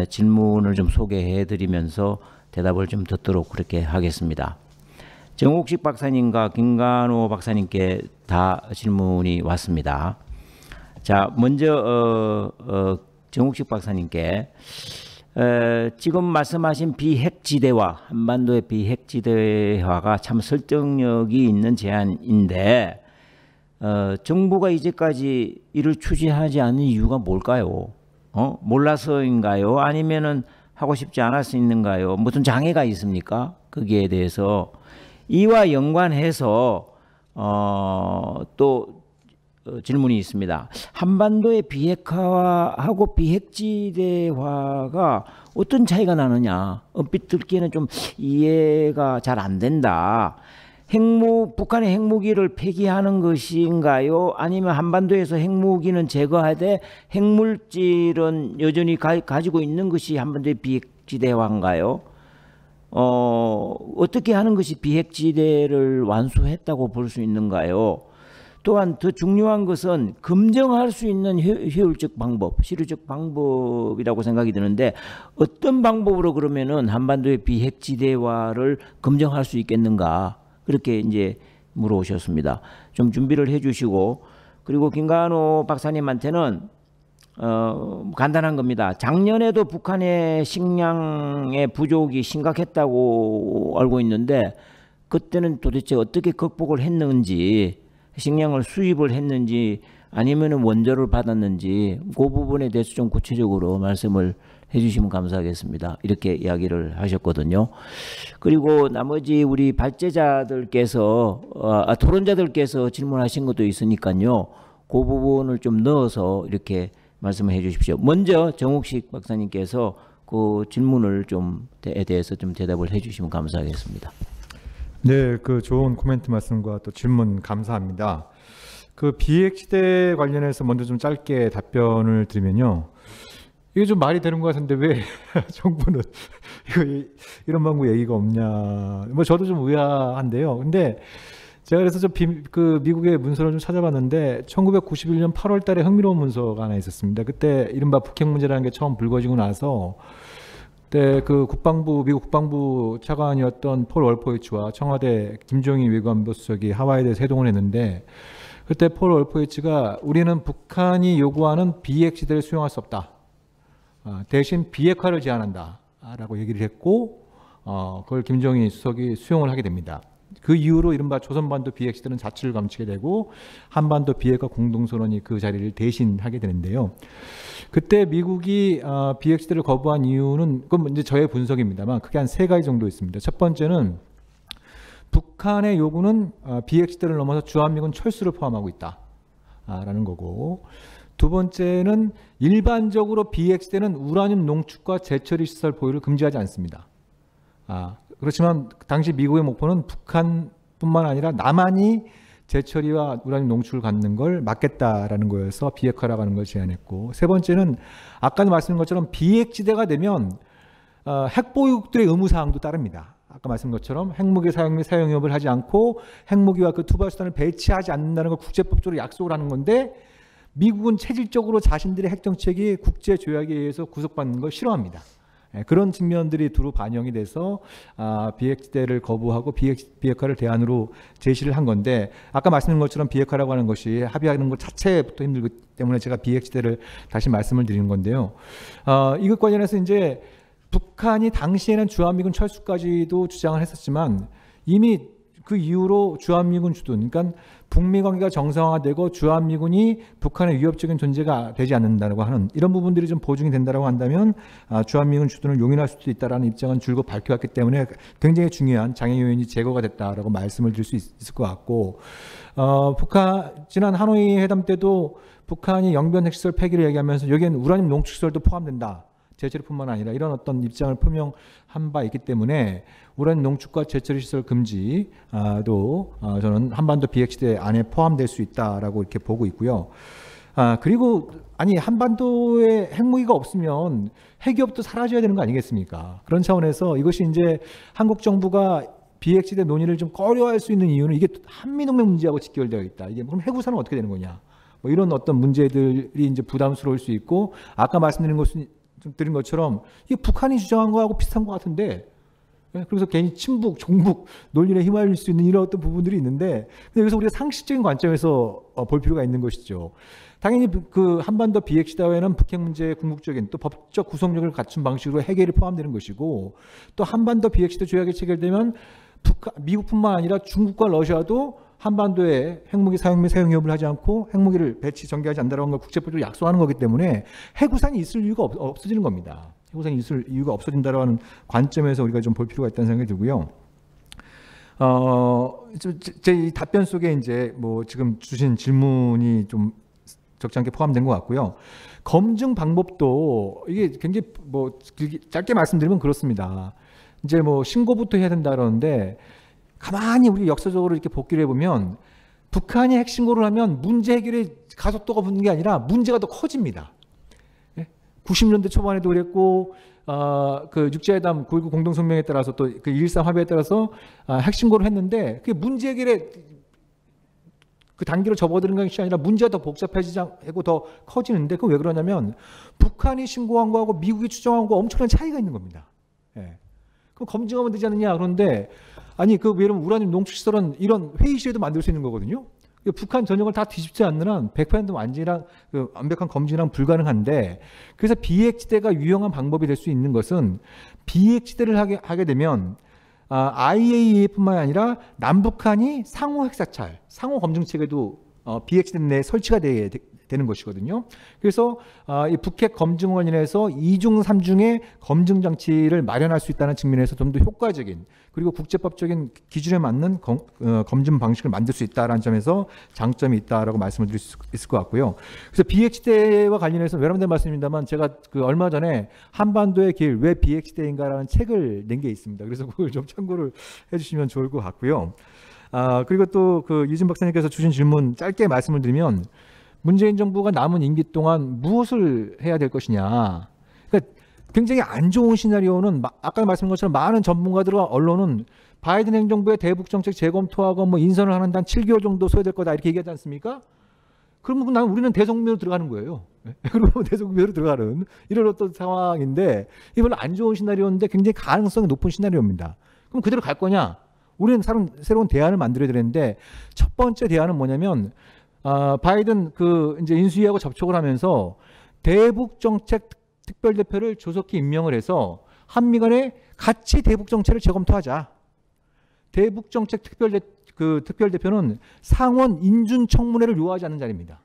질문을 좀 소개해 드리면서 대답을 좀 듣도록 그렇게 하겠습니다. 정옥식 박사님과 김관호 박사님께 다 질문이 왔습니다. 자, 먼저 정옥식 박사님께 지금 말씀하신 비핵지대화, 한반도의 비핵지대화가 참 설득력이 있는 제안인데 정부가 이제까지 이를 추진하지 않는 이유가 뭘까요? 몰라서인가요? 아니면은 하고 싶지 않았는가요? 무슨 장애가 있습니까? 거기에 대해서 이와 연관해서 또 질문이 있습니다. 한반도의 비핵화하고 비핵지대화가 어떤 차이가 나느냐? 얼핏 듣기에는 좀 이해가 잘 안 된다. 북한의 핵무기를 폐기하는 것인가요? 아니면 한반도에서 핵무기는 제거하되 핵물질은 여전히 가지고 있는 것이 한반도의 비핵지대화인가요? 어떻게 하는 것이 비핵지대를 완수했다고 볼 수 있는가요? 또한 더 중요한 것은 검증할 수 있는 효율적 방법, 실효적 방법이라고 생각이 드는데 어떤 방법으로 그러면은 한반도의 비핵지대화를 검증할 수 있겠는가? 그렇게 이제 물어오셨습니다. 좀 준비를 해주시고, 그리고 김관호 박사님한테는 간단한 겁니다. 작년에도 북한의 식량의 부족이 심각했다고 알고 있는데 그때는 도대체 어떻게 극복을 했는지, 식량을 수입을 했는지 아니면 원조를 받았는지 그 부분에 대해서 좀 구체적으로 말씀을 해주시면 감사하겠습니다. 이렇게 이야기를 하셨거든요. 그리고 나머지 우리 발제자들께서 토론자들께서 질문하신 것도 있으니까요. 그 부분을 좀 넣어서 이렇게 말씀해 주십시오. 먼저 정옥식 박사님께서 그 질문을 좀에 대해서 좀 대답을 해주시면 감사하겠습니다. 네, 그 좋은 코멘트 말씀과 또 질문 감사합니다. 그 비핵시대 관련해서 먼저 좀 짧게 답변을 드리면요. 이게 좀 말이 되는 것 같은데 왜 정부는 이런 방법 얘기가 없냐. 뭐 저도 좀 의아한데요. 근데 제가 그래서 그 미국의 문서를 좀 찾아봤는데 1991년 8월 달에 흥미로운 문서가 하나 있었습니다. 그때 이른바 북핵 문제라는 게 처음 불거지고 나서 그때 그 미국 국방부 차관이었던 폴 월포이츠와 청와대 김종인 외교안보 수석이 하와이에 대해서 회동을 했는데 그때 폴 월포이츠가 우리는 북한이 요구하는 비핵시대를 수용할 수 없다. 대신 비핵화를 제안한다 라고 얘기를 했고 그걸 김정일 수석이 수용을 하게 됩니다. 그 이후로 이른바 조선반도 비핵시대는 자취를 감추게 되고 한반도 비핵화 공동선언이 그 자리를 대신하게 되는데요. 그때 미국이 비핵시대를 거부한 이유는 그건 이제 저의 분석입니다만 크게 한 3가지 정도 있습니다. 첫 번째는 북한의 요구는 비핵시대를 넘어서 주한미군 철수를 포함하고 있다라는 거고, 두 번째는 일반적으로 비핵시대는 우라늄 농축과 재처리 시설 보유를 금지하지 않습니다. 그렇지만 당시 미국의 목표는 북한뿐만 아니라 남한이 재처리와 우라늄 농축을 갖는 걸 막겠다라는 거여서 비핵화라고 하는 걸 제안했고, 세 번째는 아까도 말씀드린 것처럼 비핵지대가 되면 핵보유국들의 의무사항도 따릅니다. 아까 말씀드린 것처럼 핵무기 사용 및 사용협을 하지 않고 핵무기와 그 투발수단을 배치하지 않는다는 걸 국제법적으로 약속을 하는 건데 미국은 체질적으로 자신들의 핵정책이 국제조약에 의해서 구속받는 걸 싫어합니다. 그런 측면들이 두루 반영이 돼서 비핵지대를 거부하고 비핵화를 대안으로 제시를 한 건데, 아까 말씀드린 것처럼 비핵화라고 하는 것이 합의하는 것 자체부터 힘들기 때문에 제가 비핵지대를 다시 말씀을 드리는 건데요. 이것 관련해서 이제 북한이 당시에는 주한미군 철수까지도 주장을 했었지만 이미 그 이후로 주한미군 주둔, 그러니까 북미 관계가 정상화되고 주한미군이 북한의 위협적인 존재가 되지 않는다고 하는 이런 부분들이 좀 보증이 된다고 한다면 주한미군 주둔을 용인할 수도 있다라는 입장은 줄곧 밝혀왔기 때문에 굉장히 중요한 장애 요인이 제거가 됐다라고 말씀을 드릴 수 있을 것 같고, 지난 하노이 회담 때도 북한이 영변 핵시설 폐기를 얘기하면서 여기엔 우라늄 농축시설도 포함된다. 재처리뿐만 아니라 이런 어떤 입장을 표명한 바 있기 때문에 우라늄 농축과 재처리 시설 금지도 저는 한반도 비핵시대 안에 포함될 수 있다라고 이렇게 보고 있고요. 그리고 한반도에 핵무기가 없으면 핵기업도 사라져야 되는 거 아니겠습니까? 그런 차원에서 이것이 이제 한국 정부가 비핵시대 논의를 좀 꺼려할 수 있는 이유는 이게 한미동맹 문제하고 직결되어 있다. 이게 그럼 해구사는 어떻게 되는 거냐? 뭐 이런 어떤 문제들이 이제 부담스러울 수 있고, 아까 말씀드린 것처럼 이게 북한이 주장한 거하고 비슷한 것 같은데, 그래서 괜히 친북, 종북 논리에 휘말릴 수 있는 이런 어떤 부분들이 있는데, 근데 여기서 우리가 상식적인 관점에서 볼 필요가 있는 것이죠. 당연히 그 한반도 비핵시대에는 북핵 문제의 궁극적인 또 법적 구속력을 갖춘 방식으로 해결이 포함되는 것이고, 또 한반도 비핵시대 조약이 체결되면 미국뿐만 아니라 중국과 러시아도 한반도에 핵무기 사용 및 사용 위협을 하지 않고 핵무기를 배치 전개하지 않는다는 걸 국제법적으로 약속하는 거기 때문에 해구산이 있을 이유가 없어지는 겁니다. 해구산이 있을 이유가 없어진다는 관점에서 우리가 좀 볼 필요가 있다는 생각이 들고요. 제 이 답변 속에 이제 뭐 지금 주신 질문이 좀 적지 않게 포함된 것 같고요. 검증 방법도 이게 굉장히 뭐 짧게 말씀드리면 그렇습니다. 이제 뭐 신고부터 해야 된다 그러는데, 가만히 우리 역사적으로 이렇게 복기를 해보면 북한이 핵신고를 하면 문제 해결에 가속도가 붙는 게 아니라 문제가 더 커집니다. 90년대 초반에도 그랬고, 그 육자회담 9.19 공동성명에 따라서 또 그 2.13 합의에 따라서 핵신고를 했는데, 그게 문제 해결에 그 단계로 접어드는 것이 아니라 문제가 더 복잡해지고 더 커지는데, 그건 왜 그러냐면 북한이 신고한 거하고 미국이 추정한 거 엄청난 차이가 있는 겁니다. 그럼 검증하면 되지 않느냐. 그런데 예를 들면 우라늄 농축시설은 이런 회의실에도 만들 수 있는 거거든요. 북한 전역을 다 뒤집지 않는 한 100% 완벽한 검증이랑 불가능한데, 그래서 비핵지대가 유용한 방법이 될 수 있는 것은 비핵지대를 하게 되면 IAEA뿐만 아니라 남북한이 상호 핵사찰, 상호 검증 체계도 비핵지대 내에 설치가 되는 것이거든요. 그래서 이 북핵 검증 관련해서 2중, 3중의 검증 장치를 마련할 수 있다는 측면에서 좀 더 효과적인, 그리고 국제법적인 기준에 맞는 검증 방식을 만들 수 있다는 점에서 장점이 있다라고 말씀을 드릴 수 있을 것 같고요. 그래서 비핵시대와 관련해서 외람된 말씀입니다만, 제가 그 얼마 전에 한반도의 길 왜 비핵시대인가라는 책을 낸 게 있습니다. 그래서 그걸 좀 참고를 해주시면 좋을 것 같고요. 그리고 또 그 이준 박사님께서 주신 질문 짧게 말씀을 드리면, 문재인 정부가 남은 임기 동안 무엇을 해야 될 것이냐. 그러니까 굉장히 안 좋은 시나리오는 아까 말씀드린 것처럼 많은 전문가들과 언론은 바이든 행정부의 대북 정책 재검토하고 뭐 인선을 하는 한 7개월 정도 소요될 거다 이렇게 얘기하지 않습니까? 그러면 우리는 대성공매로 들어가는 거예요. 그리고 대성공매로 들어가는 이런 어떤 상황인데, 이게 별로 안 좋은 시나리오인데 굉장히 가능성이 높은 시나리오입니다. 그럼 그대로 갈 거냐? 우리는 새로운 대안을 만들어야 되는데, 첫 번째 대안은 뭐냐면, 바이든 이제 인수위하고 접촉을 하면서 대북 정책 특별대표를 조속히 임명을 해서 한미 간에 같이 대북 정책을 재검토하자. 대북 정책 특별대표는 상원 인준 청문회를 요하지 않는 자리입니다.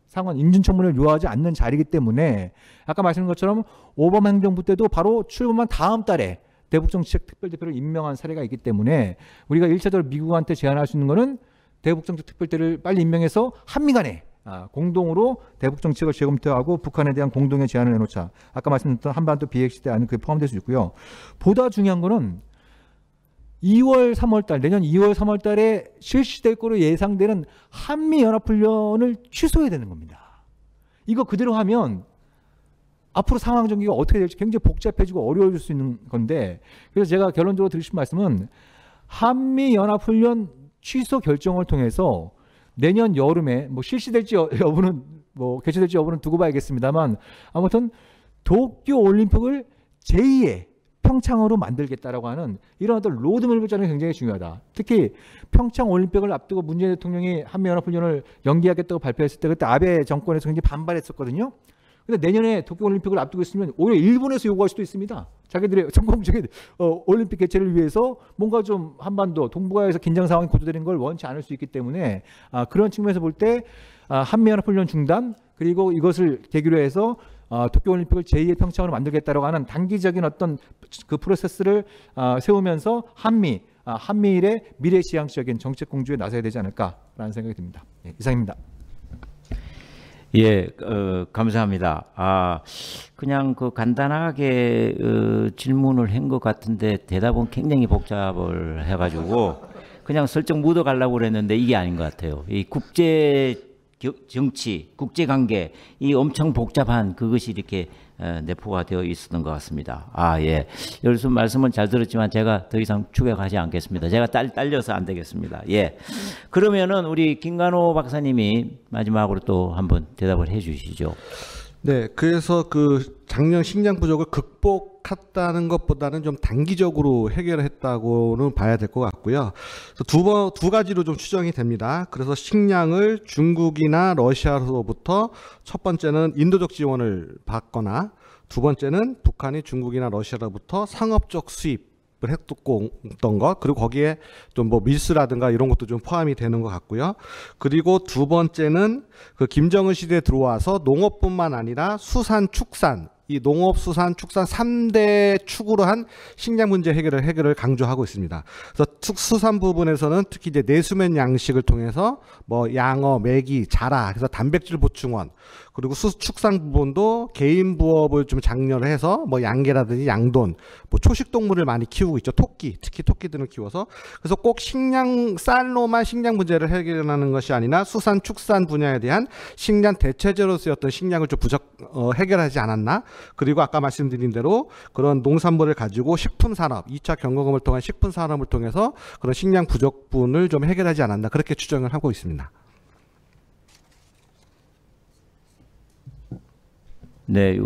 상원 인준 청문회를 요하지 않는 자리이기 때문에, 아까 말씀드린 것처럼 오바마 행정부 때도 바로 출범한 다음 달에 대북 정책 특별대표를 임명한 사례가 있기 때문에, 우리가 1차적으로 미국한테 제안할 수 있는 것은 대북정책 특별대를 빨리 임명해서 한미 간에 공동으로 대북정책을 재검토하고 북한에 대한 공동의 제안을 내놓자. 아까 말씀드렸던 한반도 비핵시대 안에 그게 포함될 수 있고요. 보다 중요한 거는 2월, 3월달, 내년 2월, 3월달에 실시될 거로 예상되는 한미연합훈련을 취소해야 되는 겁니다. 이거 그대로 하면 앞으로 상황 전개가 어떻게 될지 굉장히 복잡해지고 어려워질 수 있는 건데, 그래서 제가 결론적으로 드릴 말씀은 한미연합훈련 취소 결정을 통해서 내년 여름에 뭐 실시될지 여부는 뭐 개최될지 여부는 두고 봐야겠습니다만, 아무튼 도쿄 올림픽을 제2의 평창으로 만들겠다라고 하는 이런 어떤 로드맵을 짜는 게 굉장히 중요하다. 특히 평창 올림픽을 앞두고 문재인 대통령이 한미연합훈련을 연기하겠다고 발표했을 때 그때 아베 정권에서 굉장히 반발했었거든요. 근데 내년에 도쿄올림픽을 앞두고 있으면 오히려 일본에서 요구할 수도 있습니다. 자기들의 전공적인 올림픽 개최를 위해서 뭔가 좀 한반도 동북아에서 긴장 상황이 고조되는 걸 원치 않을 수 있기 때문에 그런 측면에서 볼 때 한미연합훈련 중단 그리고 이것을 계기로 해서 도쿄올림픽을 제2의 평창으로 만들겠다라고 하는 단기적인 어떤 그 프로세스를 세우면서 한미일의 미래지향적인 정책 공조에 나서야 되지 않을까라는 생각이 듭니다. 네, 이상입니다. 예, 감사합니다. 그냥 그 간단하게 질문을 한 것 같은데 대답은 굉장히 복잡을 해가지고 그냥 슬쩍 묻어가려고 그랬는데 이게 아닌 것 같아요. 이 국제 정치, 국제 관계 이 엄청 복잡한 그것이 이렇게 내포가 되어 있었던 것 같습니다. 예. 여기서 말씀은 잘 들었지만 제가 더 이상 추격하지 않겠습니다. 제가 딸려서 안 되겠습니다. 예. 그러면은 우리 김관호 박사님이 마지막으로 또 한번 대답을 해 주시죠. 네, 그래서 그 작년 식량 부족을 극복했다는 것보다는 좀 단기적으로 해결했다고는 봐야 될 것 같고요. 두 가지로 좀 추정이 됩니다. 그래서 식량을 중국이나 러시아로부터 첫 번째는 인도적 지원을 받거나 두 번째는 북한이 중국이나 러시아로부터 상업적 수입 했던 것 그리고 거기에 좀 뭐 밀수라든가 이런 것도 좀 포함이 되는 것 같고요. 그리고 두 번째는 그 김정은 시대에 들어와서 농업뿐만 아니라 수산, 축산 이 농업, 수산, 축산 3대 축으로 한 식량 문제 해결을 강조하고 있습니다. 그래서 수산 부분에서는 특히 이제 내수면 양식을 통해서 뭐 양어, 메기, 자라, 그래서 단백질 보충원 그리고 축산 부분도 개인 부업을 좀 장려를 해서 뭐 양계라든지 양돈, 뭐 초식 동물을 많이 키우고 있죠. 토끼, 특히 토끼들을 키워서 그래서 꼭 쌀로만 식량 문제를 해결하는 것이 아니라 수산, 축산 분야에 대한 식량 대체제로 쓰였던 식량을 좀 해결하지 않았나? 그리고 아까 말씀드린 대로 그런 농산물을 가지고 식품산업, 2차 경공업을 통한 식품산업을 통해서 그런 식량 부족분을 좀 해결하지 않았나 그렇게 추정을 하고 있습니다. 네,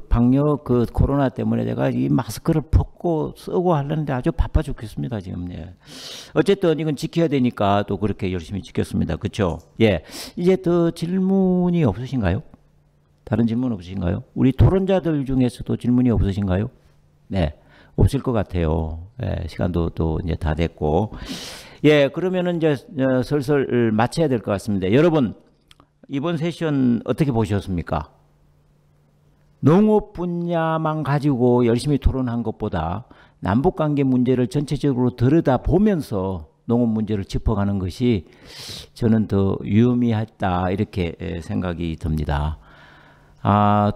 방역 그 코로나 때문에 제가 이 마스크를 벗고 쓰고 하려는데 아주 바빠 죽겠습니다 지금. 예. 어쨌든 이건 지켜야 되니까 또 그렇게 열심히 지켰습니다. 그렇죠? 예. 이제 더 질문이 없으신가요? 다른 질문 없으신가요? 우리 토론자들 중에서도 질문이 없으신가요? 네, 없을 것 같아요. 예, 시간도 또 이제 다 됐고, 예, 그러면은 이제 슬슬 마쳐야 될 것 같습니다. 여러분 이번 세션 어떻게 보셨습니까? 농업 분야만 가지고 열심히 토론한 것보다 남북관계 문제를 전체적으로 들여다보면서 농업 문제를 짚어가는 것이 저는 더 유의미했다 이렇게 생각이 듭니다.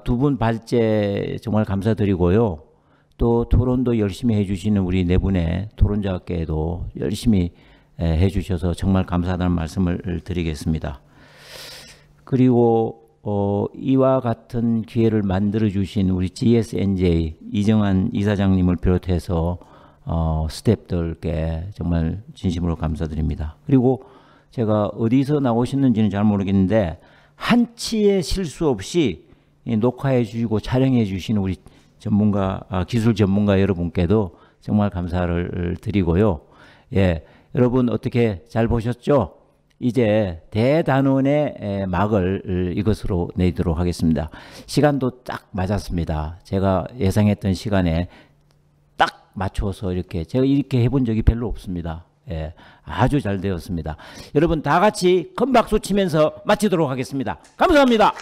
두 분 발제 정말 감사드리고요. 또 토론도 열심히 해주시는 우리 네 분의 토론자께도 열심히 해주셔서 정말 감사하다는 말씀을 드리겠습니다. 그리고 이와 같은 기회를 만들어주신 우리 GSNJ 이정환 이사장님을 비롯해서 스태프들께 정말 진심으로 감사드립니다. 그리고 제가 어디서 나오셨는지는 잘 모르겠는데 한치의 실수 없이 녹화해 주시고 촬영해 주신 우리 전문가, 기술 전문가 여러분께도 정말 감사를 드리고요. 예, 여러분 어떻게 잘 보셨죠? 이제 대단원의 막을 이것으로 내도록 하겠습니다. 시간도 딱 맞았습니다. 제가 예상했던 시간에 딱 맞춰서 제가 이렇게 해본 적이 별로 없습니다. 예, 아주 잘 되었습니다. 여러분 다 같이 큰 박수 치면서 마치도록 하겠습니다. 감사합니다.